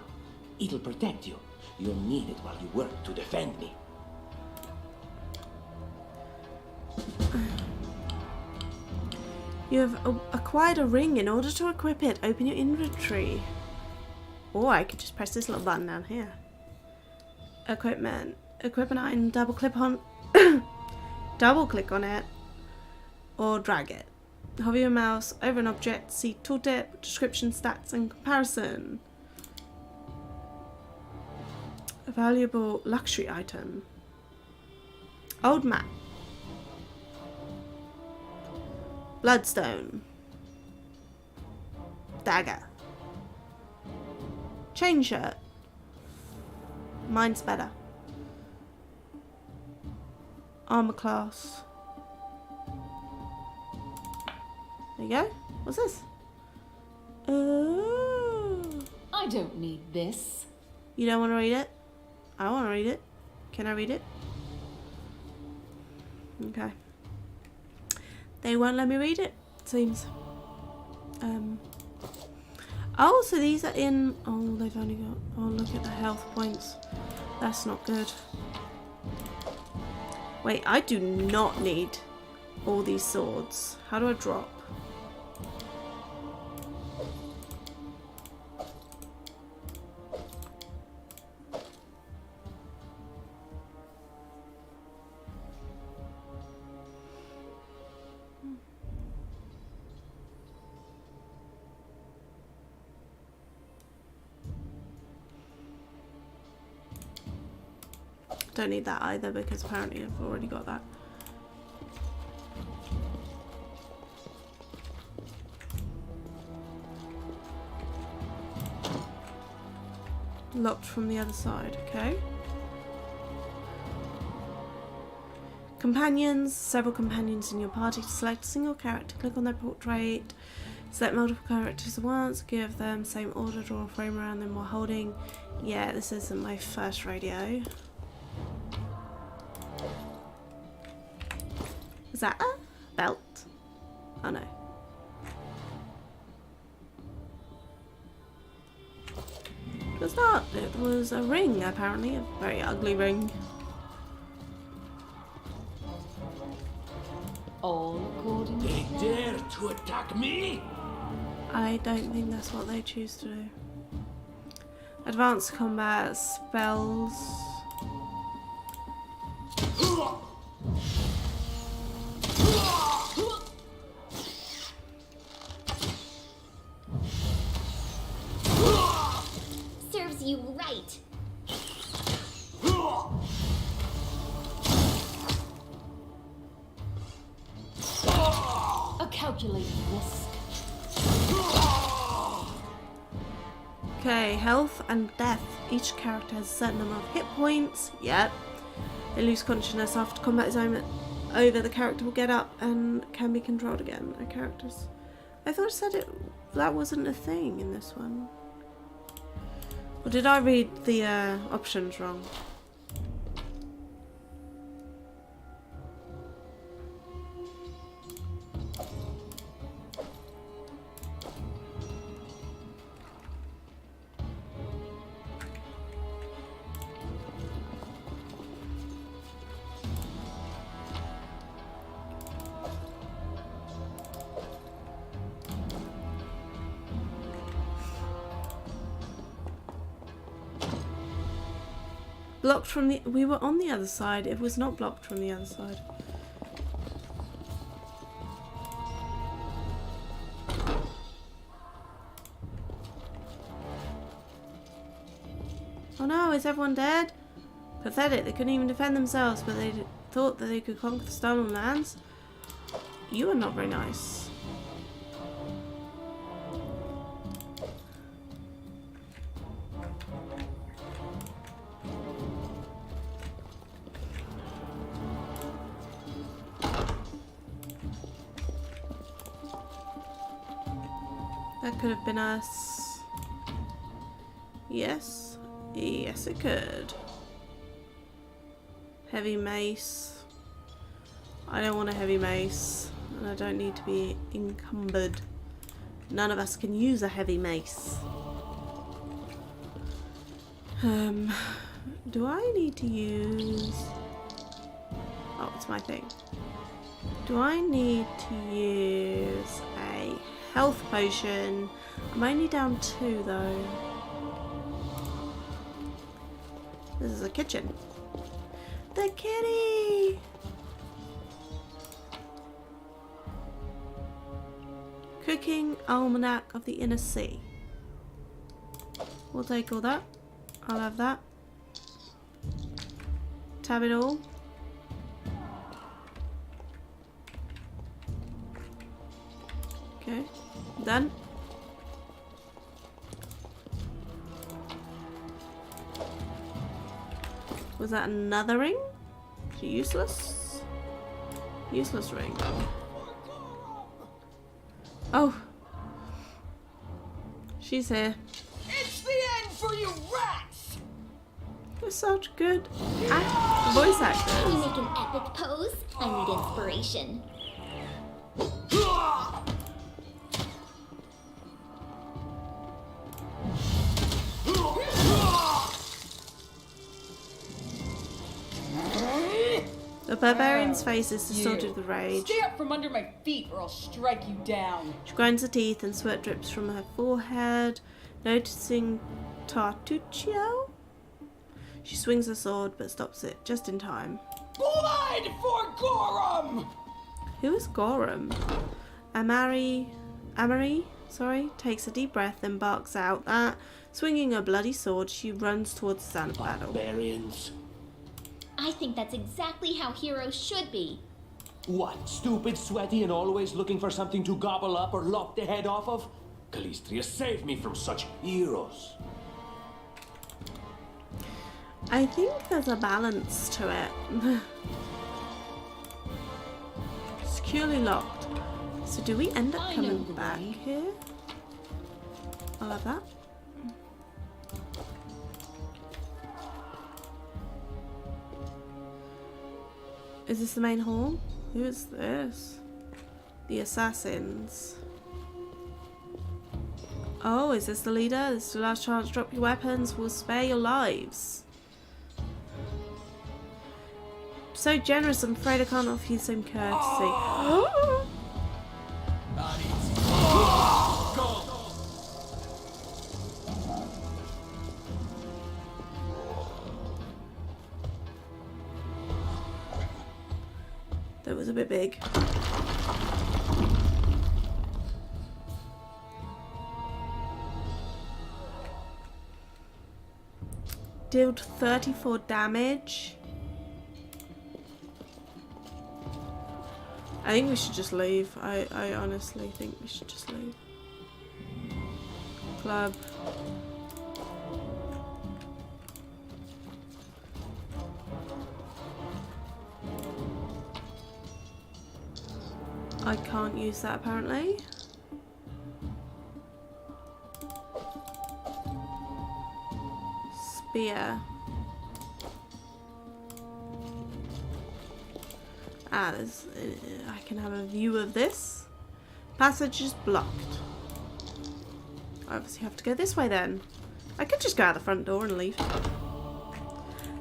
It'll protect you. You'll need it while you work to defend me. You have acquired a ring. In order to equip it, open your inventory. Or I could just press this little button down here. Equipment. Equip an item, double click on double click on it or drag it. Hover your mouse over an object, see tooltip, description, stats and comparison. A valuable luxury item. Old map. Bloodstone. Dagger. Chain shirt. Mine's better. Armor class. There you go. What's this? Oh. I don't need this. You don't want to read it? I want to read it. Can I read it? Okay. They won't let me read it, seems. Oh, so these are in... Oh, they've only got... Oh, look at the health points. That's not good. Wait, I do not need all these swords. How do I drop? Don't need that either because apparently I've already got that. Locked from the other side, okay. Companions, several companions in your party. To select a single character, click on their portrait. Select multiple characters at once, give them same order, draw a frame around them while holding. Yeah, this isn't my first radio. Is that a belt? Oh no. It was not. It was a ring, apparently. A very ugly ring. All according to They plan. dare to attack me? I don't think that's what they choose to do. Advanced combat spells. Serves you right. A calculated risk. Okay, health and death. Each character has a certain number of hit points. Yep. They lose consciousness after combat is over. The character will get up and can be controlled again. A character's... I thought it said that wasn't a thing in this one. Or did I read the options wrong? Blocked from the... We were on the other side. It was not blocked from the other side. Oh no, is everyone dead? Pathetic, they couldn't even defend themselves, but they thought that they could conquer the stolen lands. You are not very nice. That could have been us. Yes. Yes, it could. Heavy mace. I don't want a heavy mace. And I don't need to be encumbered. None of us can use a heavy mace. Do I need to use... Oh, it's my thing. Do I need to use a health potion? I'm only down 2 though. This is a kitchen. The kitty! Cooking Almanac of the Inner Sea. We'll take all that. I'll have that. Tab it all. Okay, done. Was that another ring? Is it useless? Useless ring. Oh. She's here. It's the end for you rats! You're such good voice Can we actors. make an epic pose? I need inspiration. The barbarian's face is distorted with rage. Stay up from under my feet or I'll strike you down. She grinds her teeth and sweat drips from her forehead. Noticing Tartuccio, she swings her sword but stops it just in time. Blood for Gorum! Who is Gorum? Amari, takes a deep breath and barks out that, swinging a bloody sword, she runs towards the sound of battle. Barbarians. I think that's exactly how heroes should be. What, stupid, sweaty, and always looking for something to gobble up or lop the head off of? Calistria, save me from such heroes. I think there's a balance to it. Securely locked. So do we end up coming back here? I'll have that. Is this the main hall? Who is this? The assassins. Oh, is this the leader? This is the last chance. Drop your weapons. We'll spare your lives. So generous. I'm afraid I can't offer you some courtesy. That was a bit big. Dealt 34 damage. I think we should just leave. I honestly think we should just leave. Club. I can't use that apparently. Spear. Ah, there's, I can have a view of this. Passage is blocked. I obviously have to go this way then. I could just go out the front door and leave.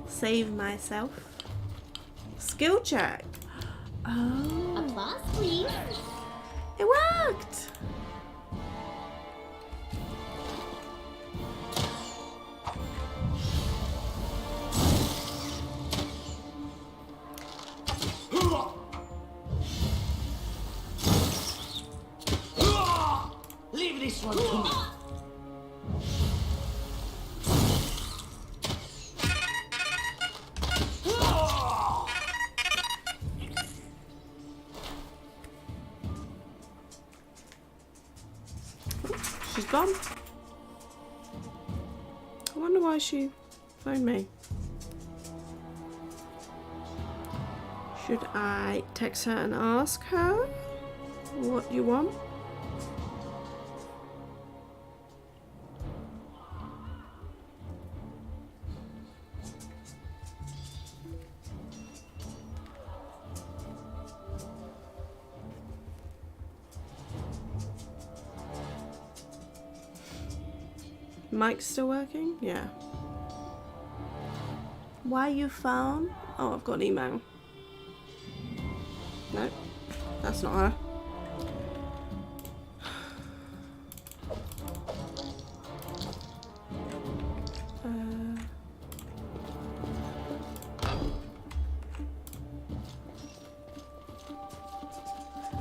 Save myself. Skill check. Oh. Applause, please. It worked! gone. I wonder why she phoned me. Should I text her and ask her what you want? Mic's still working? Yeah. Why you phone? Oh, I've got an email. No, that's not her.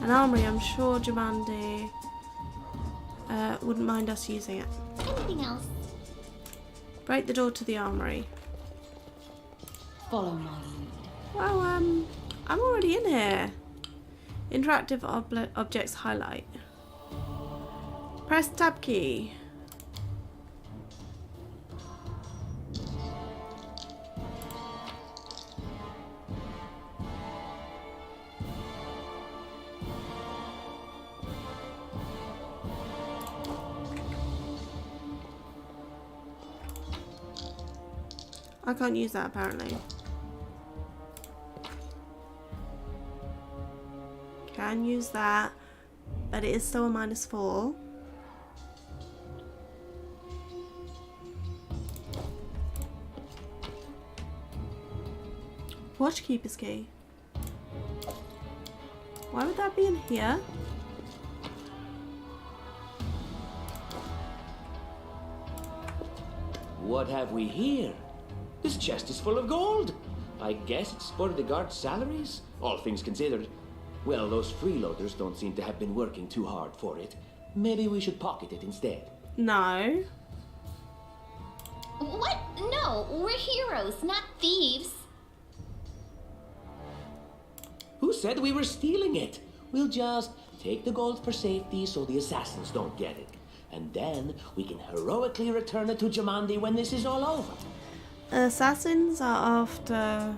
An armory, I'm sure Jamandi wouldn't mind us using it. Anything else? Break the door to the armory. Follow my lead. Well, I'm already in here. Interactive objects highlight. Press tab key. I can't use that apparently. Can use that, but it is still a -4. Watchkeeper's key. Why would that be in here? What have we here? This chest is full of gold. I guess it's for the guards' salaries, all things considered. Well, those freeloaders don't seem to have been working too hard for it. Maybe we should pocket it instead. No. What? No, we're heroes, not thieves. Who said we were stealing it? We'll just take the gold for safety so the assassins don't get it. And then we can heroically return it to Jamandi when this is all over. Assassins are after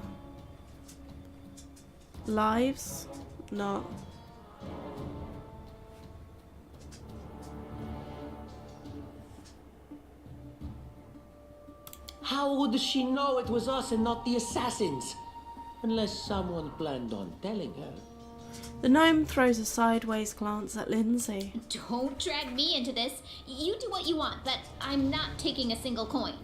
lives, not. How would she know it was us and not the assassins? Unless someone planned on telling her. The gnome throws a sideways glance at Lindsay. Don't drag me into this. You do what you want, but I'm not taking a single coin.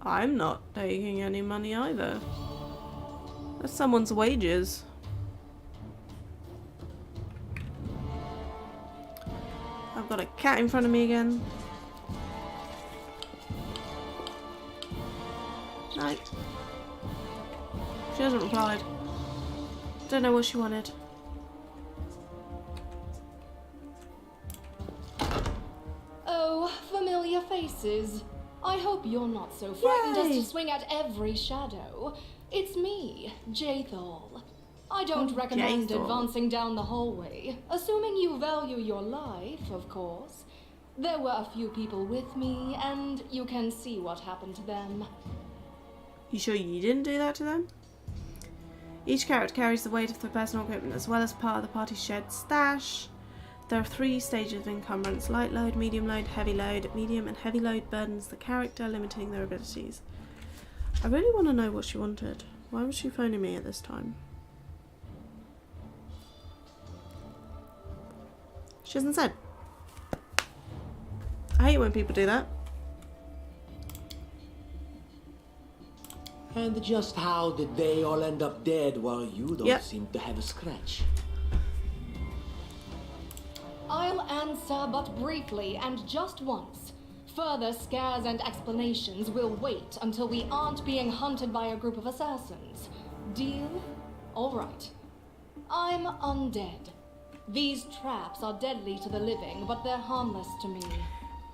I'm not taking any money either. That's someone's wages. I've got a cat in front of me again. No. She hasn't replied. Don't know what she wanted. Oh, familiar faces. I hope you're not so frightened as Yay. to swing at every shadow. It's me, Jathal. I don't recommend Jathal. advancing down the hallway, assuming you value your life, of course. There were a few people with me, and you can see what happened to them. You sure you didn't do that to them? Each character carries the weight of their personal equipment as well as part of the party's shared stash. There are 3 stages of encumbrance: light load, medium load, heavy load. Medium and heavy load burdens the character, limiting their abilities. I really want to know what she wanted. Why was she phoning me at this time? She hasn't said. I hate when people do that. And just how did they all end up dead while you don't seem to have a scratch? I'll answer but briefly and just once. Further scares and explanations will wait until we aren't being hunted by a group of assassins. Deal? All right. I'm undead. These traps are deadly to the living, but they're harmless to me.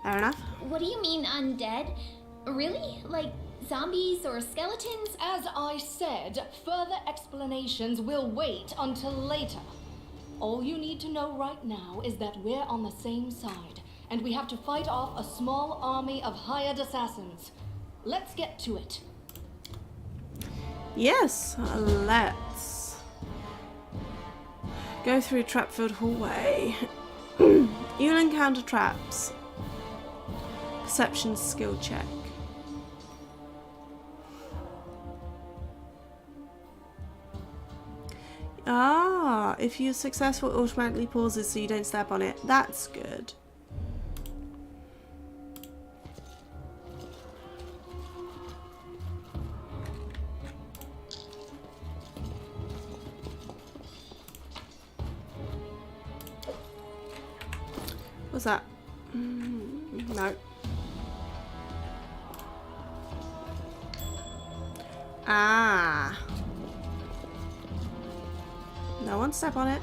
Fair enough. What do you mean undead? Really? Like zombies or skeletons? As I said, further explanations will wait until later. All you need to know right now is that we're on the same side, and we have to fight off a small army of hired assassins. Let's get to it. Yes, let's go through trap-filled hallway. You'll encounter traps. Perception skill check. Ah, if you're successful, it automatically pauses so you don't step on it. That's good. What's that? No. Ah. No one step on it.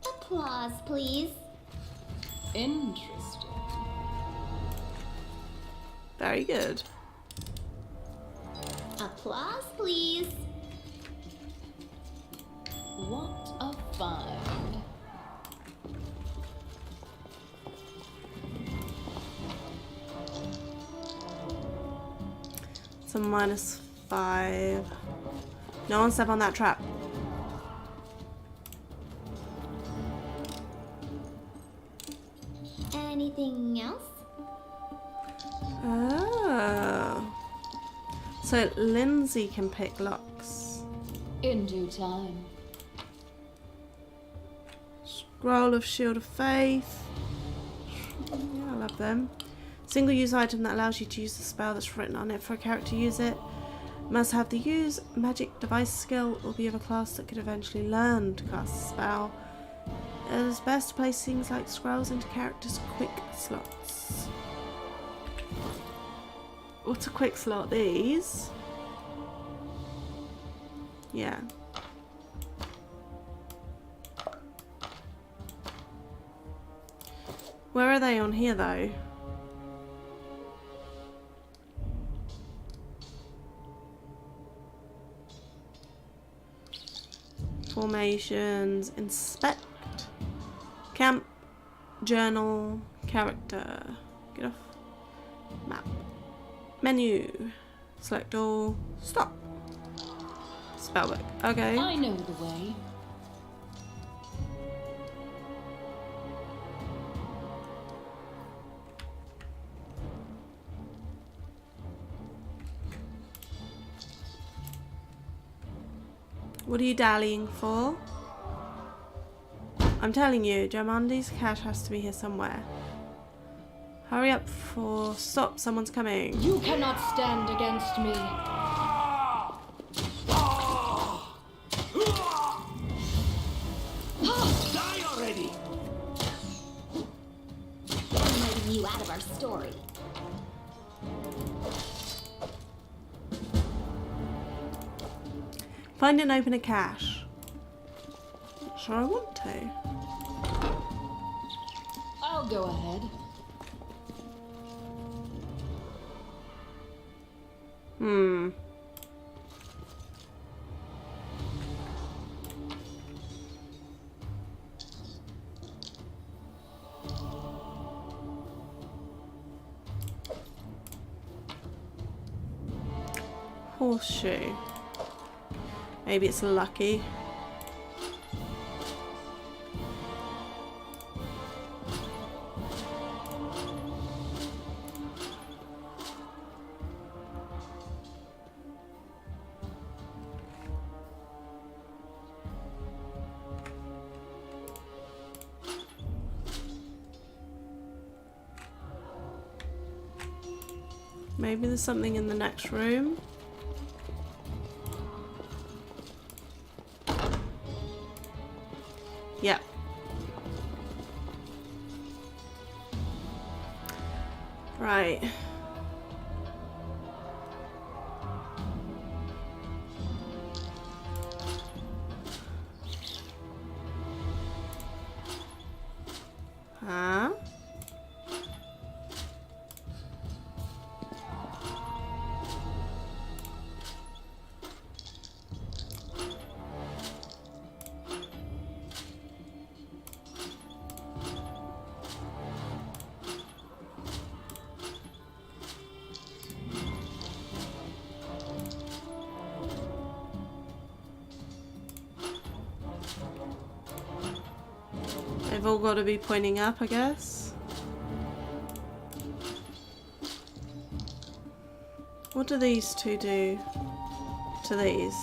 Applause, please. Interesting. Very good. Applause, please. What a find. It's a -5. No one step on that trap. Anything else? Oh. So Lindsay can pick locks. In due time. Scroll of Shield of Faith. Yeah, I love them. Single use item that allows you to use the spell that's written on it for a character to use it. Must have the use magic device skill or be of a class that could eventually learn to cast the spell. It is best to place things like scrolls into characters' quick slots. What's a quick slot? These? Yeah. Where are they on here though? Formations, inspect, camp, journal, character, get off, map, menu, select all, stop, spellbook, okay. I know the way. What are you dallying for? I'm telling you, Germandi's cash has to be here somewhere. Hurry up for... Stop, someone's coming. You cannot stand against me. Die already! I'm letting you out of our story. Find and open a cache. Not sure I want to. I'll go ahead. Horseshoe. Maybe it's lucky. Maybe there's something in the next room. Yep. Right. Huh? They've all got to be pointing up, I guess. What do these two do to these?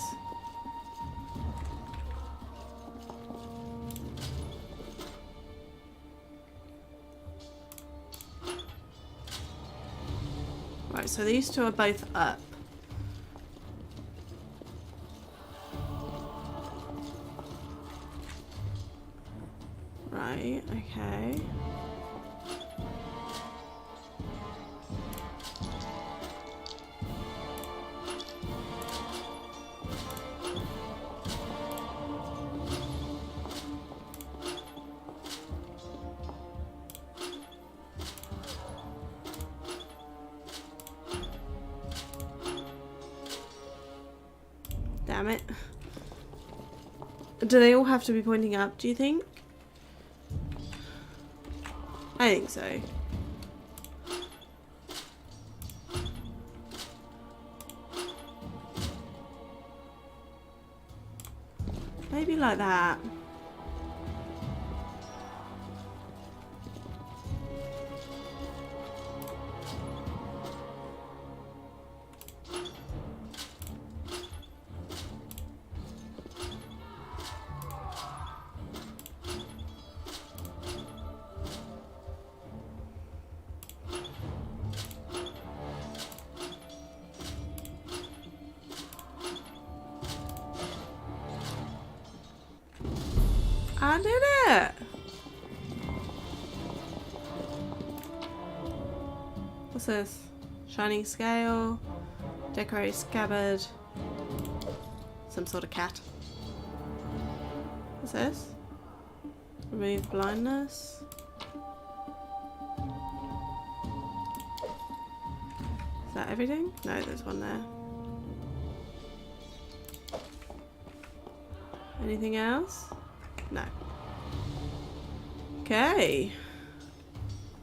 Right, so these two are both up. Right, okay. Damn it. Do they all have to be pointing up, do you think? I think so. Maybe like that. I did it! What's this? Shining scale, decorated scabbard, some sort of cat. What's this? Remove blindness. Is that everything? No, there's one there. Anything else? No. Okay.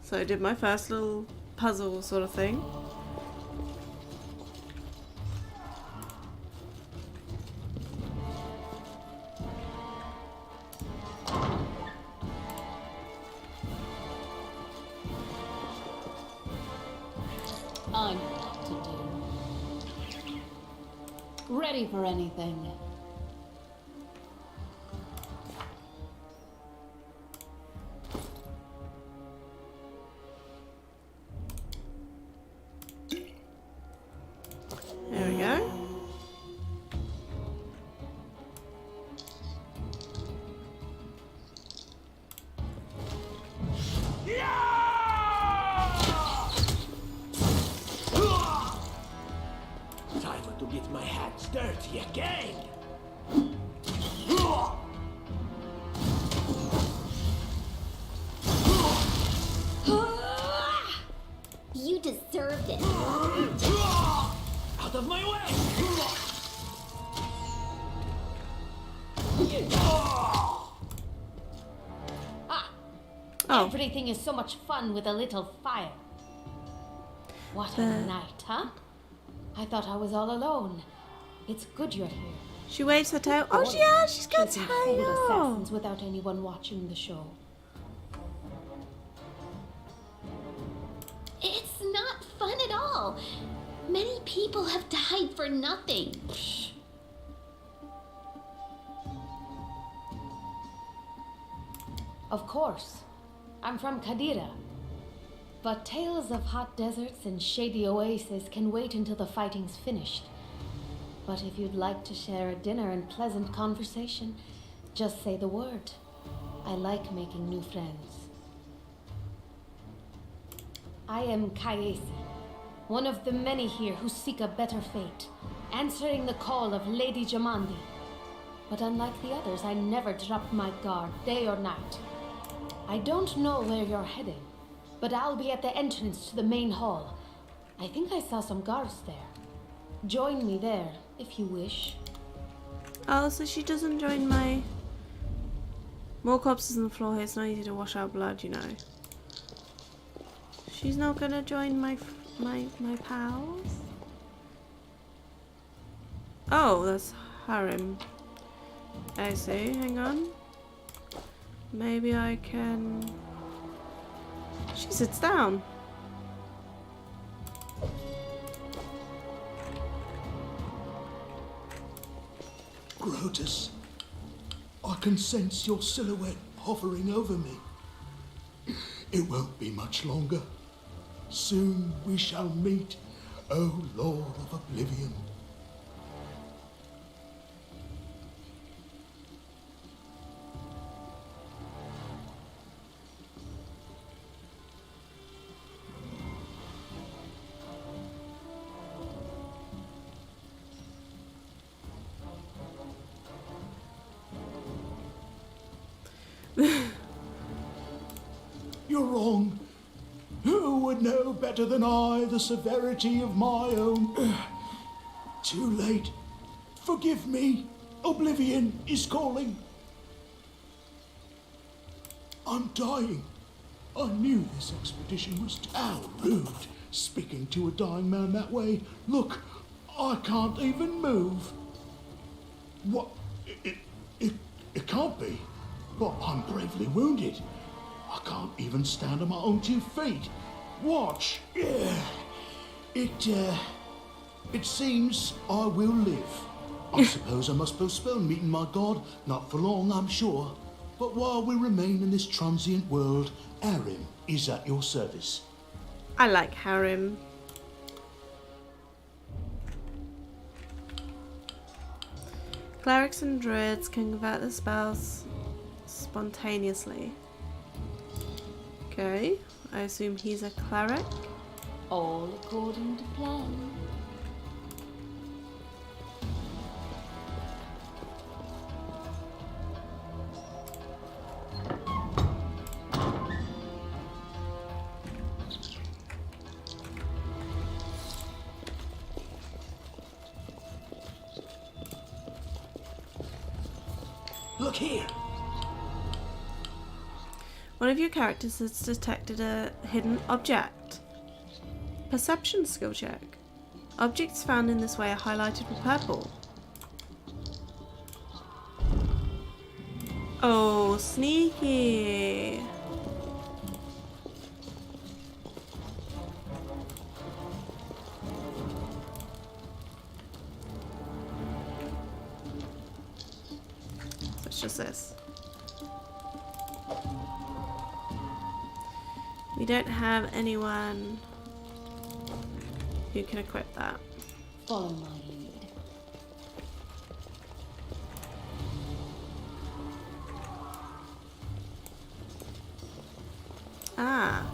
So I did my first little puzzle sort of thing. I'm what to do. Ready for anything. There we go. Time to get my hands dirty again. You deserved it. Out of my way! Oh. Everything is so much fun with a little fire. What a night, huh? I thought I was all alone. It's good you're here. She waves her tail. Oh yeah, she's got Chasing fool tail. assassins without anyone watching the show. It's not fun at all. Many people have died for nothing. Of course. I'm from Kadira. But tales of hot deserts and shady oases can wait until the fighting's finished. But if you'd like to share a dinner and pleasant conversation, just say the word. I like making new friends. I am Kaese, one of the many here who seek a better fate, answering the call of Lady Jamandi. But unlike the others, I never drop my guard, day or night. I don't know where you're heading, but I'll be at the entrance to the main hall. I think I saw some guards there. Join me there, if you wish. Oh, so she doesn't join my... More corpses on the floor here. It's not easy to wash out blood, you know. She's not gonna join my pals? Oh, that's Harim. I see. Hang on. Maybe I can... She sits down. Grotus, I can sense your silhouette hovering over me. It won't be much longer. Soon we shall meet, O Lord of Oblivion. You're wrong. Who would know better than I the severity of my own? Too late. Forgive me. Oblivion is calling. I'm dying. I knew this expedition was how rude, speaking to a dying man that way. Look, I can't even move. What? It can't be. But I'm gravely wounded. I can't even stand on my own 2 feet. Watch. It seems I will live. I suppose I must postpone meeting my god. Not for long, I'm sure. But while we remain in this transient world, Arim is at your service. I like Harim. Clerics and druids can convert the spells spontaneously. Okay, I assume he's a cleric. All according to plan. Look here. One of your characters has detected a hidden object. Perception skill check. Objects found in this way are highlighted with purple. Oh, sneaky. So it's just this. We don't have anyone who can equip that. Follow my lead. Ah.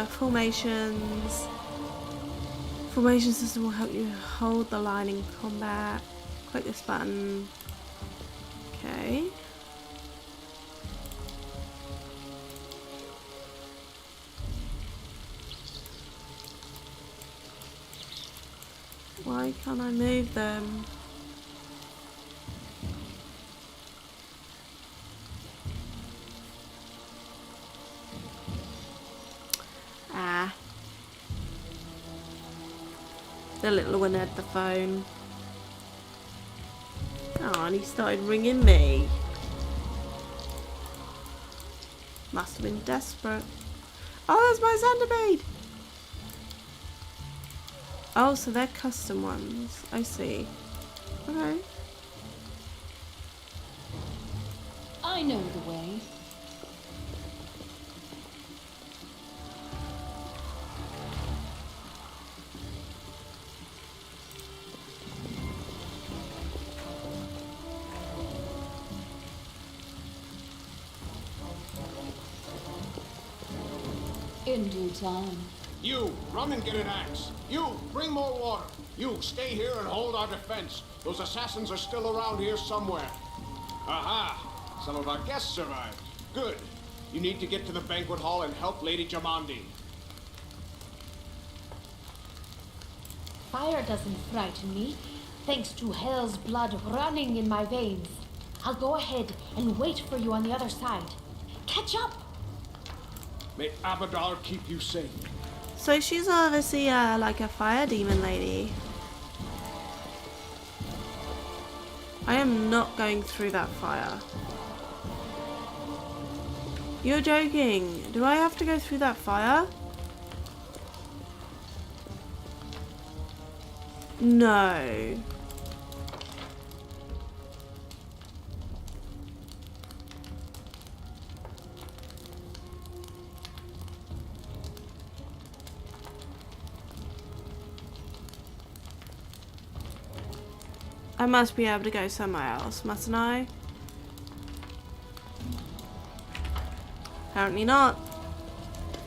Formations. Formation system will help you hold the line in combat. Click this button. Okay. Why can't I move them? Ah. The little one had the phone. Oh, and he started ringing me. Must have been desperate. Oh, there's my centipede! Oh, so they're custom ones. I see. Okay. I know the way. In due time. You, run and get an axe. You, bring more water. You, stay here and hold our defense. Those assassins are still around here somewhere. Aha! Some of our guests survived. Good. You need to get to the banquet hall and help Lady Jamandi. Fire doesn't frighten me, thanks to hell's blood running in my veins. I'll go ahead and wait for you on the other side. Catch up! May Abadar keep you safe. So she's obviously like a fire demon lady. I am not going through that fire. You're joking. Do I have to go through that fire? No. I must be able to go somewhere else, mustn't I? Apparently not.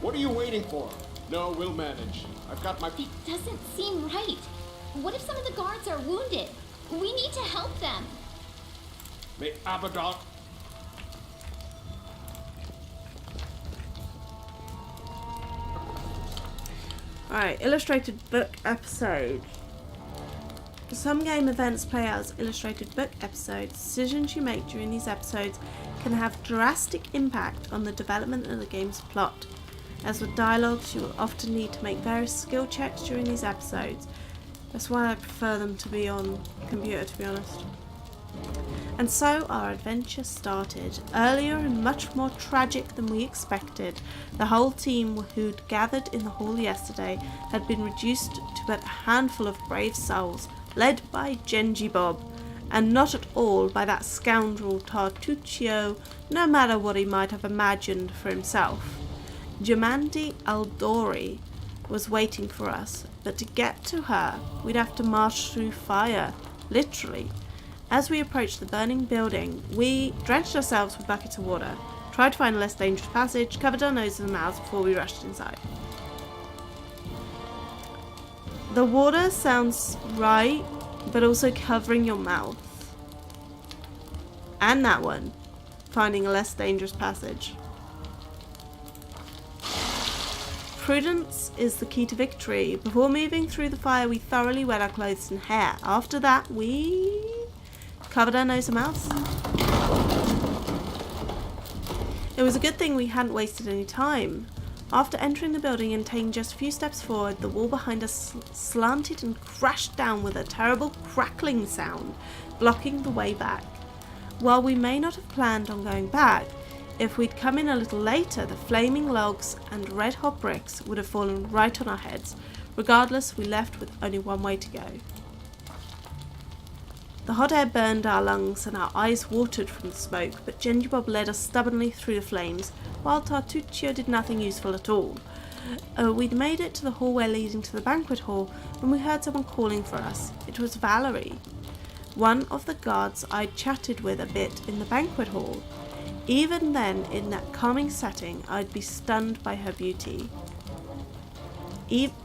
What are you waiting for? No, we'll manage. I've got my feet. Doesn't seem right. What if some of the guards are wounded? We need to help them. May Abadar... Alright, illustrated book episode. Some game events play out as illustrated book episodes. Decisions you make during these episodes can have drastic impact on the development of the game's plot. As with dialogues, you will often need to make various skill checks during these episodes. That's why I prefer them to be on computer, to be honest. And so our adventure started. Earlier and much more tragic than we expected, the whole team who'd gathered in the hall yesterday had been reduced to but a handful of brave souls, led by Genji Bob, and not at all by that scoundrel Tartuccio, no matter what he might have imagined for himself. Jamandi Aldori was waiting for us, but to get to her, we'd have to march through fire, literally. As we approached the burning building, we drenched ourselves with buckets of water, tried to find a less dangerous passage, covered our noses and mouths before we rushed inside. The water sounds right, but also covering your mouth. And that one, finding a less dangerous passage. Prudence is the key to victory. Before moving through the fire, we thoroughly wet our clothes and hair. After that, we covered our nose and mouths. It was a good thing we hadn't wasted any time. After entering the building and taking just a few steps forward, the wall behind us slanted and crashed down with a terrible crackling sound, blocking the way back. While we may not have planned on going back, if we'd come in a little later, the flaming logs and red-hot bricks would have fallen right on our heads. Regardless, we left with only one way to go. The hot air burned our lungs and our eyes watered from the smoke, but Genji Bob led us stubbornly through the flames, while Tartuccio did nothing useful at all. We'd made it to the hallway leading to the banquet hall when we heard someone calling for us. It was Valerie, one of the guards I'd chatted with a bit in the banquet hall. Even then, in that calming setting, I'd be stunned by her beauty.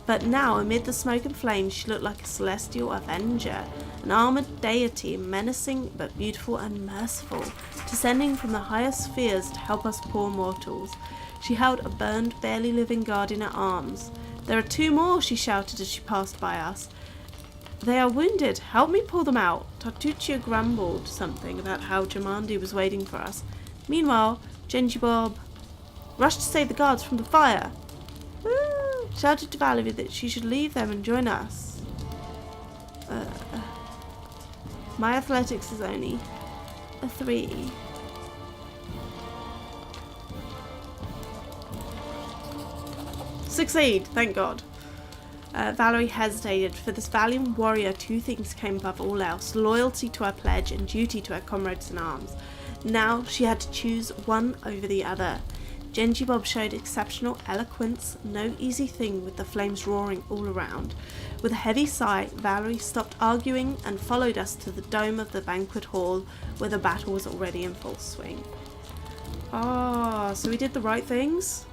But now, amid the smoke and flames, she looked like a celestial avenger, an armoured deity, menacing but beautiful and merciful, descending from the higher spheres to help us poor mortals. She held a burned, barely living guard in her arms. "There are two more," she shouted as she passed by us. "They are wounded. Help me pull them out." Tartuccio grumbled something about how Jamandi was waiting for us. Meanwhile, Genji Bob rushed to save the guards from the fire. Shouted to Valerie that she should leave them and join us. My athletics is only a 3. Succeed, thank God. Valerie hesitated. For this valiant warrior, two things came above all else: loyalty to her pledge and duty to her comrades in arms. Now she had to choose one over the other. Genji Bob showed exceptional eloquence, no easy thing with the flames roaring all around. With a heavy sigh, Valerie stopped arguing and followed us to the dome of the banquet hall, where the battle was already in full swing. Ah, so we did the right things?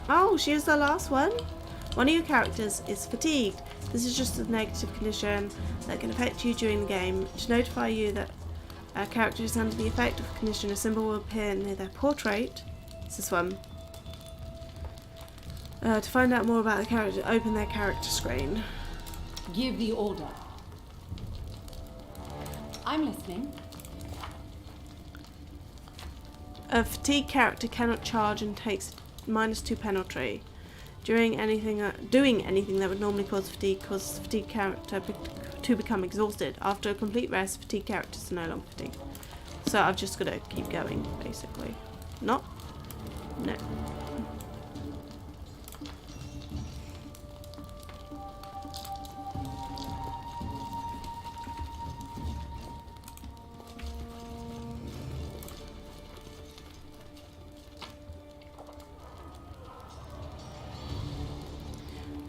Oh, she was the last one? One of your characters is fatigued. This is just a negative condition that can affect you during the game. To notify you that a character is under the effect of a condition, a symbol will appear near their portrait. It's this one. To find out more about the character, open their character screen. Give the order. I'm listening. A fatigue character cannot charge and takes -2 penalty. Doing anything that would normally cause fatigue causes the fatigue character to become exhausted. After a complete rest, fatigue characters are no longer fatigued. So I've just got to keep going, basically. Not? No.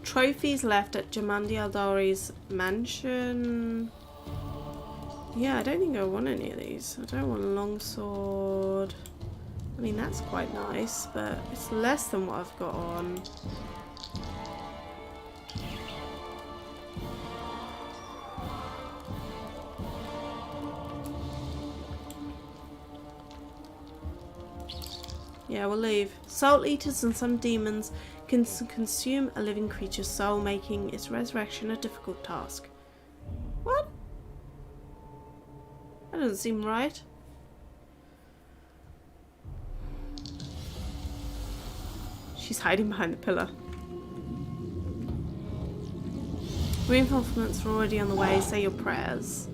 Trophies left at Jamandi Aldari's mansion. Yeah, I don't think I want any of these. I don't want a longsword. I mean, that's quite nice, but it's less than what I've got on. Yeah, we'll leave. Soul Eaters and some demons can consume a living creature's soul, making its resurrection a difficult task. What? That doesn't seem right. She's hiding behind the pillar. Reinforcements are already on the way. Say your prayers.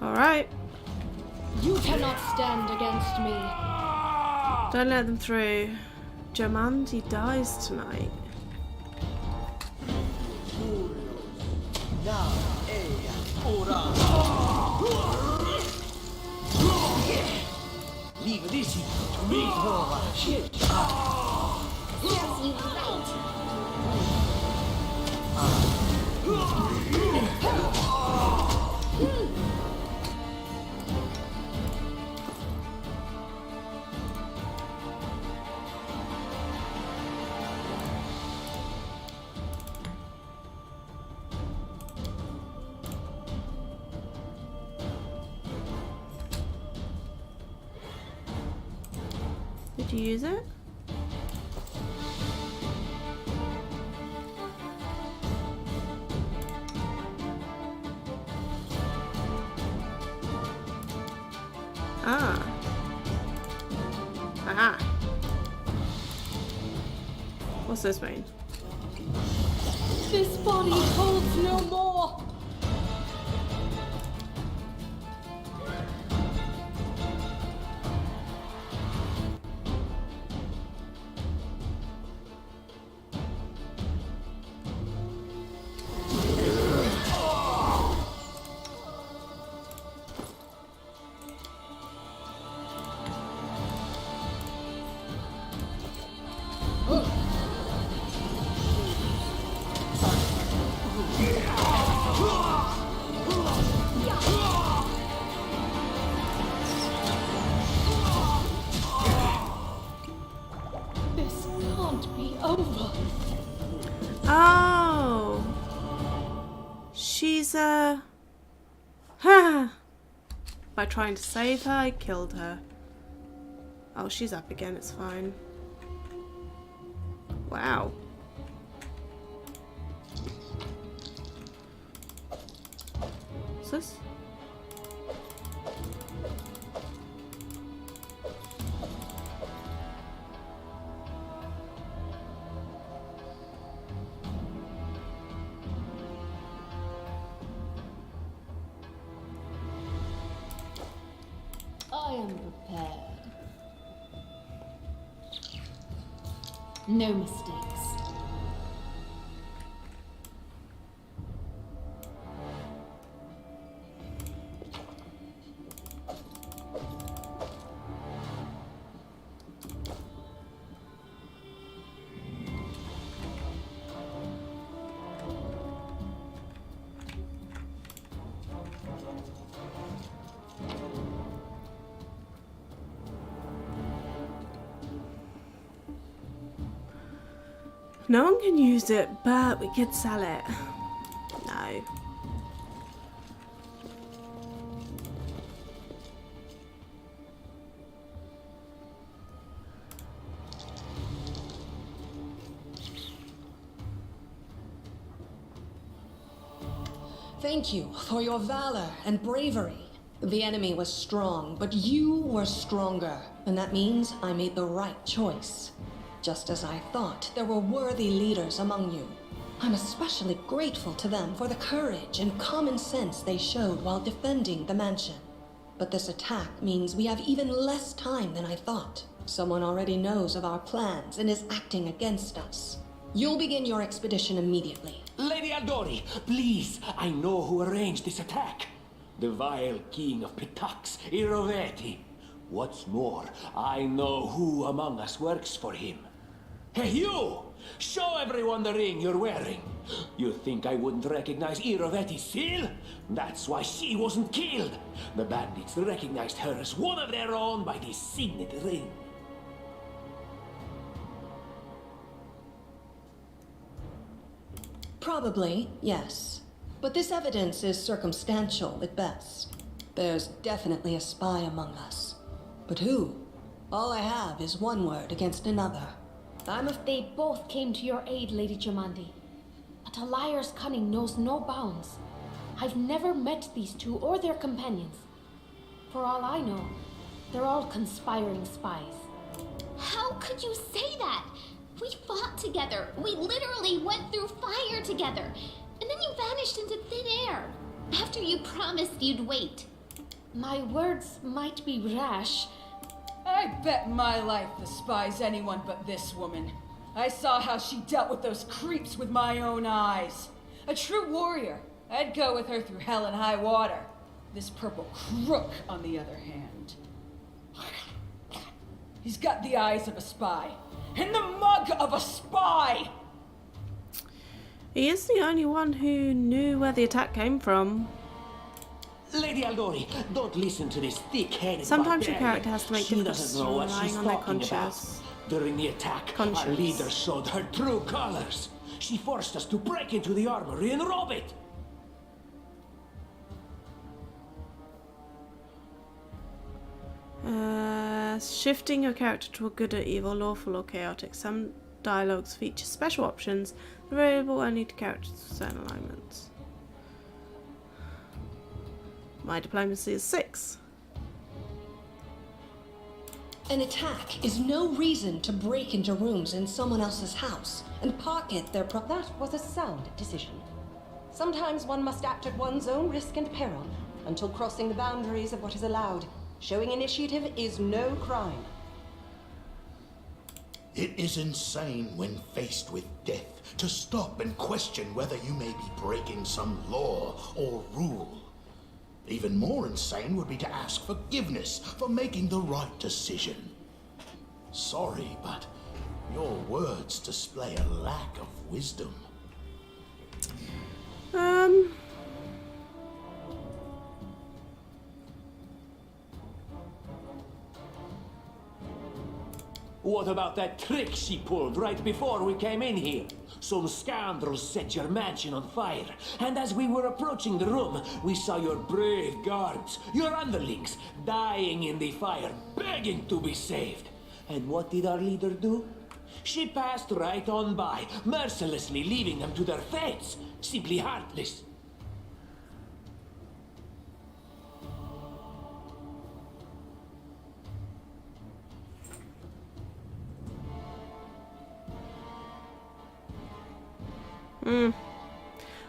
Alright. You cannot stand against me. Don't let them through. Jamandi dies tonight. Leave this to me. Serves you right. Did you use it? Ah. Aha. What's this mean? This body holds no more. Oh, she's by trying to save her, I killed her. Oh, she's up again, it's fine. Wow. What's this? I am prepared. No mistakes. No one can use it, but we could sell it. No. Thank you for your valor and bravery. The enemy was strong, but you were stronger. And that means I made the right choice. Just as I thought, there were worthy leaders among you. I'm especially grateful to them for the courage and common sense they showed while defending the mansion. But this attack means we have even less time than I thought. Someone already knows of our plans and is acting against us. You'll begin your expedition immediately. Lady Aldori, please, I know who arranged this attack. The vile king of Pitax, Iroveti. What's more, I know who among us works for him. Hey, you! Show everyone the ring you're wearing. You think I wouldn't recognize Iroveti's seal? That's why she wasn't killed. The bandits recognized her as one of their own by this signet ring. Probably, yes. But this evidence is circumstantial at best. There's definitely a spy among us. But who? All I have is one word against another. They both came to your aid, Lady Jamandi. But a liar's cunning knows no bounds. I've never met these two or their companions. For all I know, they're all conspiring spies. How could you say that? We fought together. We literally went through fire together. And then you vanished into thin air. After you promised you'd wait. My words might be rash. I bet my life despises anyone but this woman. I saw how she dealt with those creeps with my own eyes. A true warrior. I'd go with her through hell and high water. This purple crook, on the other hand. He's got the eyes of a spy. And the mug of a spy! He is the only one who knew where the attack came from. Lady Aldori, don't listen to this thick-headed Sometimes your barbarian. character has to make She different doesn't know what relying she's on their talking about. conscience. During the attack, our leader showed her true colors. She forced us to break into the armory and rob it. Shifting your character to a good or evil, lawful or chaotic. Some dialogues feature special options available only to characters with certain alignments. My diplomacy is 6. An attack is no reason to break into rooms in someone else's house and pocket their That was a sound decision. Sometimes one must act at one's own risk and peril until crossing the boundaries of what is allowed. Showing initiative is no crime. It is insane when faced with death to stop and question whether you may be breaking some law or rule. Even more insane would be to ask forgiveness for making the right decision. Sorry, but your words display a lack of wisdom. What about that trick she pulled right before we came in here? Some scoundrels set your mansion on fire, and as we were approaching the room, we saw your brave guards, your underlings, dying in the fire, begging to be saved. And what did our leader do? She passed right on by, mercilessly leaving them to their fates. Simply heartless.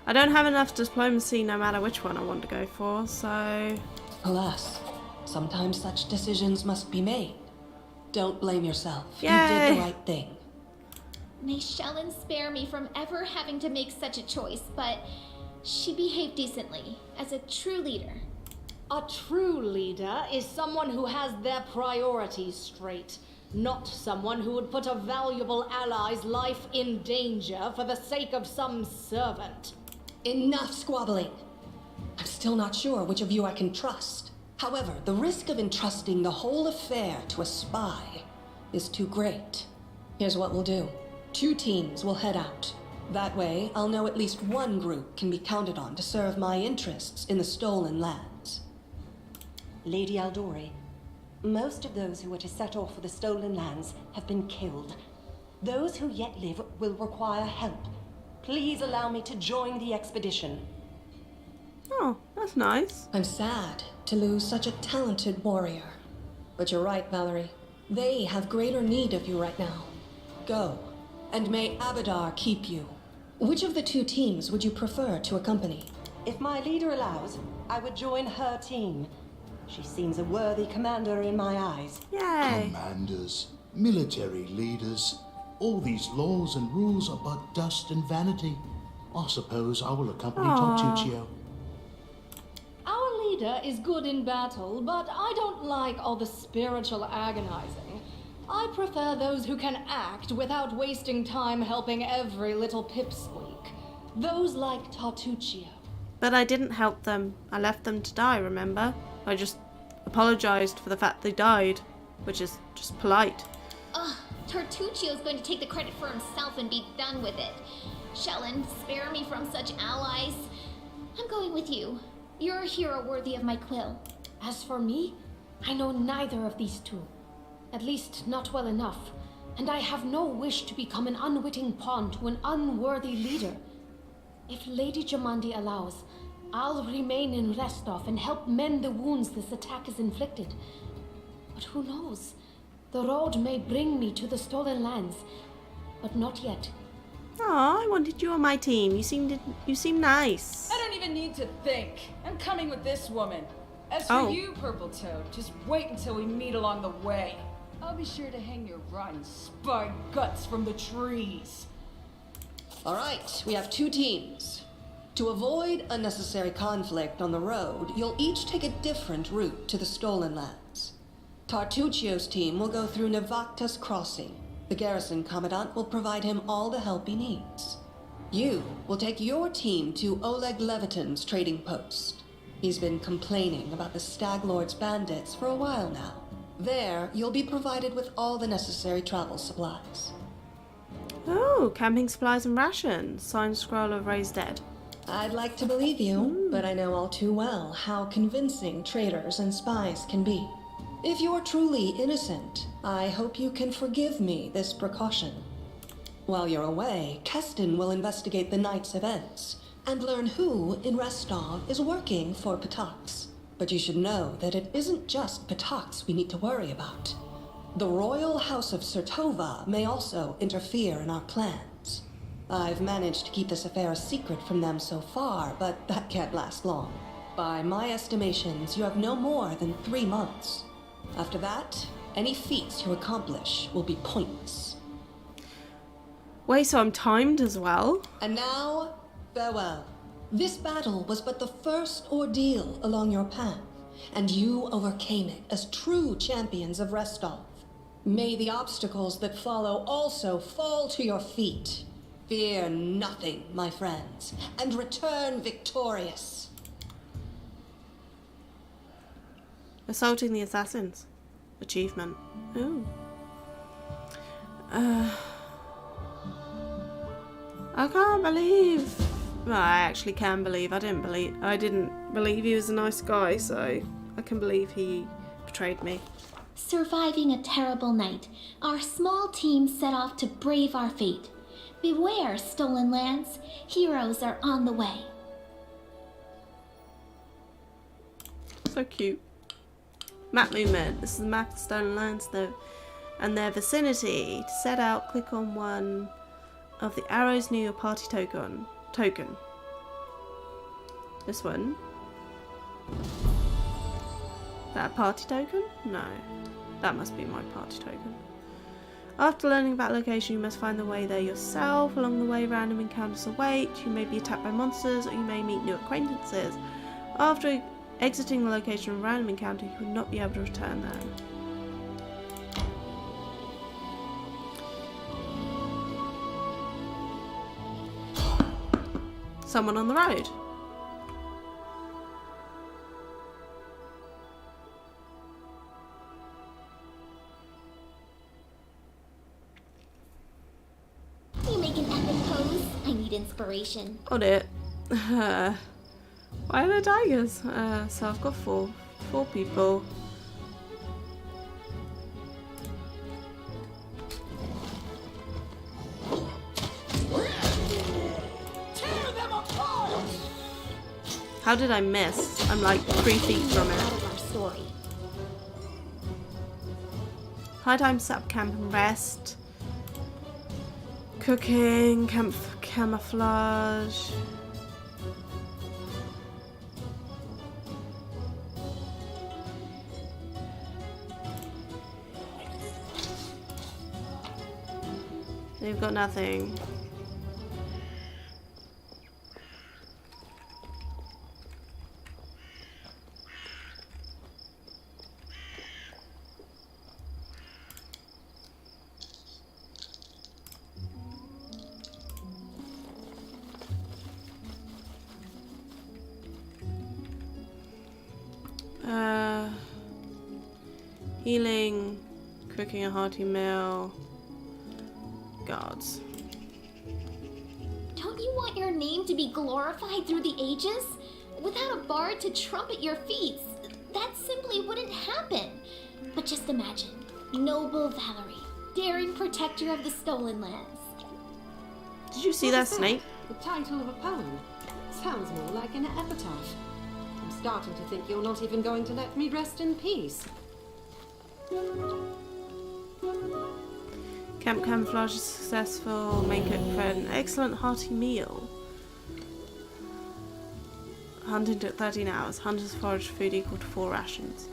I don't have enough diplomacy no matter which one I want to go for, so... Alas, sometimes such decisions must be made. Don't blame yourself. Yay. You did the right thing. May Shellen spare me from ever having to make such a choice, but she behaved decently, as a true leader. A true leader is someone who has their priorities straight, not someone who would put a valuable ally's life in danger for the sake of some servant. Enough squabbling. I'm still not sure which of you I can trust. However, the risk of entrusting the whole affair to a spy is too great. Here's what we'll do. 2 teams will head out. That way, I'll know at least one group can be counted on to serve my interests in the stolen lands. Lady Aldori, most of those who were to set off for the stolen lands have been killed. Those who yet live will require help. Please allow me to join the expedition. That's nice. I'm sad to lose such a talented warrior. But you're right, Valerie. They have greater need of you right now. Go, and may Abadar keep you. Which of the two teams would you prefer to accompany? If my leader allows, I would join her team. She seems a worthy commander in my eyes. Yay. Commanders, military leaders, all these laws and rules are but dust and vanity. I suppose I will accompany Tartuccio. Our leader is good in battle, but I don't like all the spiritual agonizing. I prefer those who can act without wasting time helping every little pipsqueak. Those like Tartuccio. But I didn't help them. I left them to die, remember? I just apologized for the fact they died, which is just polite. Ugh, Tartuccio's going to take the credit for himself and be done with it. Shellen, spare me from such allies. I'm going with you. You're a hero worthy of my quill. As for me, I know neither of these two. At least not well enough. And I have no wish to become an unwitting pawn to an unworthy leader. If Lady Jamandi allows, I'll remain in Restov and help mend the wounds this attack has inflicted. But who knows? The road may bring me to the stolen lands, but not yet. Oh, I wanted you on my team. You seem nice. I don't even need to think. I'm coming with this woman. As for you, Purple Toad, just wait until we meet along the way. I'll be sure to hang your rotten spine guts from the trees. All right, we have two teams. To avoid unnecessary conflict on the road, you'll each take a different route to the Stolen Lands. Tartuccio's team will go through Navakta's Crossing. The garrison commandant will provide him all the help he needs. You will take your team to Oleg Levitin's trading post. He's been complaining about the Stag Lord's bandits for a while now. There, you'll be provided with all the necessary travel supplies. Oh, camping supplies and rations. Signed scroll of Raised Dead. I'd like to believe you, but I know all too well how convincing traitors and spies can be. If you're truly innocent, I hope you can forgive me this precaution. While you're away, Keston will investigate the night's events and learn who in Restov is working for Patax. But you should know that it isn't just Patax we need to worry about. The Royal House of Sertova may also interfere in our plans. I've managed to keep this affair a secret from them so far, but that can't last long. By my estimations, you have no more than 3 months. After that, any feats you accomplish will be pointless. Wait, so I'm timed as well? And now, farewell. This battle was but the first ordeal along your path, and you overcame it as true champions of Restov. May the obstacles that follow also fall to your feet. Fear nothing, my friends, and return victorious. Assaulting the assassins. Achievement. Ooh. I can't believe. Well, I actually can believe. I didn't believe he was a nice guy, so I can believe he betrayed me. Surviving a terrible night, our small team set off to brave our fate. Beware, Stolen Lands. Heroes are on the way. So cute. Map movement. This is the map of Stolen Lands and their vicinity. To set out, click on one of the arrows near your party token. This one. That a party token? No. That must be my party token. After learning about location, you must find the way there yourself. Along the way, random encounters await. You may be attacked by monsters, or you may meet new acquaintances. After exiting the location of a random encounter, you will not be able to return there. Someone on the road. You make an epic pose. I need inspiration. On it. Why are there tigers? So I've got four people. How did I miss? I'm like 3 feet from Out it. of our story. High time to set up camp and rest. Cooking, camp camouflage. They've got nothing. Healing, cooking a hearty meal. Gods. Don't you want your name to be glorified through the ages? Without a bard to trumpet your feats, that simply wouldn't happen. But just imagine, noble Valerie, daring protector of the stolen lands. Did you see that snake? The title of a poem. Sounds more like an epitaph. I'm starting to think you're not even going to let me rest in peace. Camp camouflage is successful. Main cook prepared an excellent hearty meal. Hunting took 13 hours. Hunters foraged food equal to 4 rations.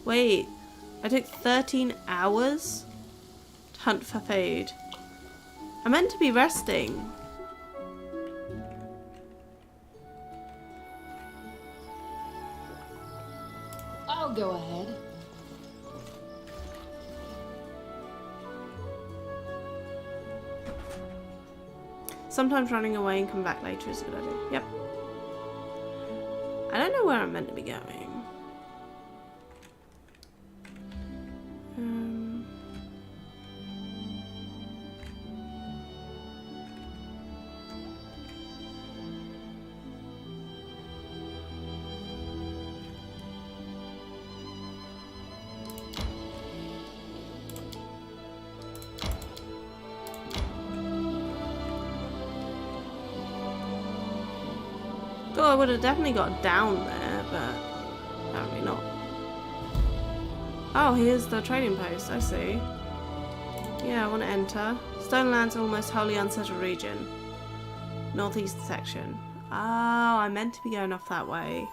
Wait, I took 13 hours to hunt for food. I meant to be resting. I'll go ahead. Sometimes running away and come back later is a good idea. Yep. I don't know where I'm meant to be going. Thought I would have definitely got down there, but apparently not. Oh, here's the trading post, I see. Yeah, I want to enter. Stone Lands are almost wholly unsettled region. Northeast section. Oh, I meant to be going off that way.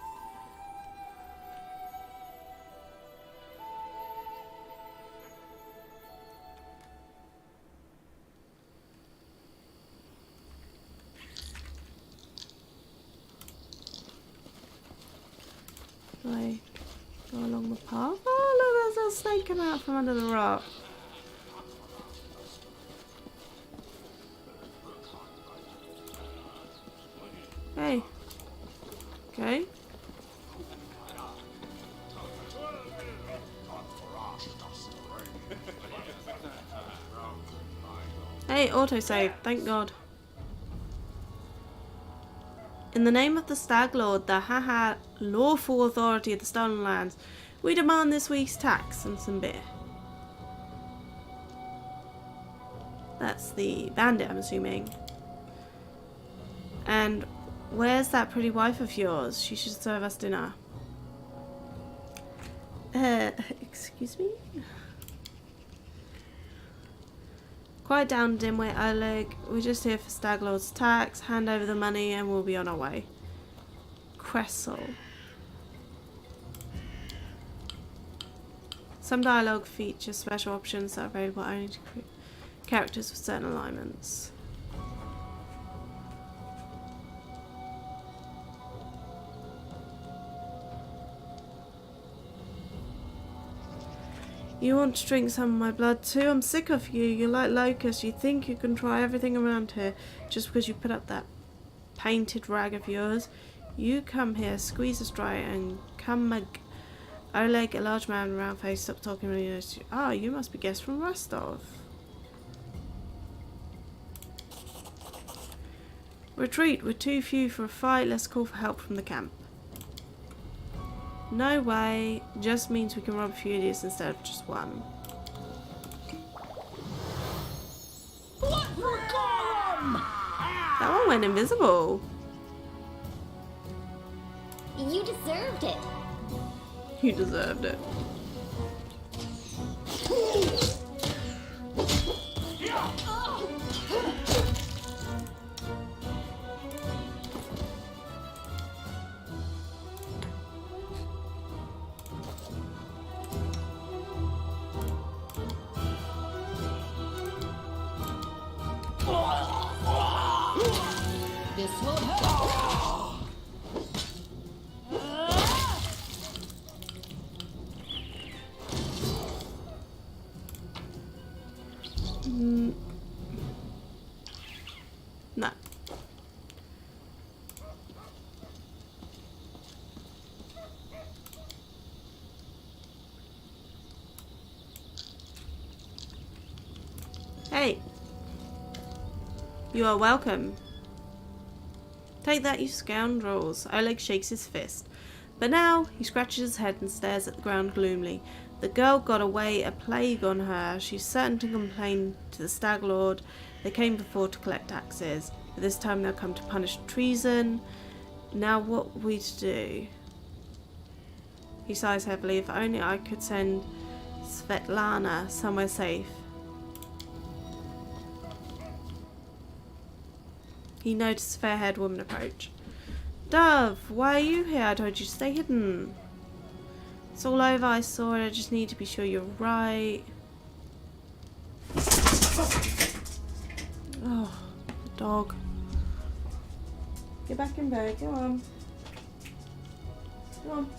Do I go along the path? Oh, look, there's a snake coming out from under the rock. Hey. Okay. Hey, autosave, thank God. In the name of the Stag Lord, the lawful authority of the Stolen Lands, we demand this week's tax and some beer. That's the bandit, I'm assuming. And where's that pretty wife of yours? She should serve us dinner. Excuse me? Quiet down, dimwit Oleg. We're just here for Stag Lord's tax. Hand over the money and we'll be on our way. Cressel. Some dialogue features special options that are available only to characters with certain alignments. You want to drink some of my blood too? I'm sick of you. You're like locusts. You think you can try everything around here just because you put up that painted rag of yours. You come here, squeeze us dry, and come Oleg, a large man with a round face, stopped talking when he noticed you. Ah, you must be guests from Rostov. Retreat. We're too few for a fight. Let's call for help from the camp. No way. Just means we can rob a few idiots instead of just one. That one went invisible. You deserved it. You deserved it. This will hurt. No. Hey. You are welcome. Take that, you scoundrels. Oleg shakes his fist. But now he scratches his head and stares at the ground gloomily. The girl got away a plague on her. She's certain to complain to the Stag Lord. They came before to collect taxes, but this time they'll come to punish treason. Now what are we to do? He sighs heavily. If only I could send Svetlana somewhere safe. He noticed a fair-haired woman approach. Dove, why are you here? I told you to stay hidden. It's all over, I saw it. I just need to be sure you're right. Oh, the dog. Get back in bed, go on. Come on.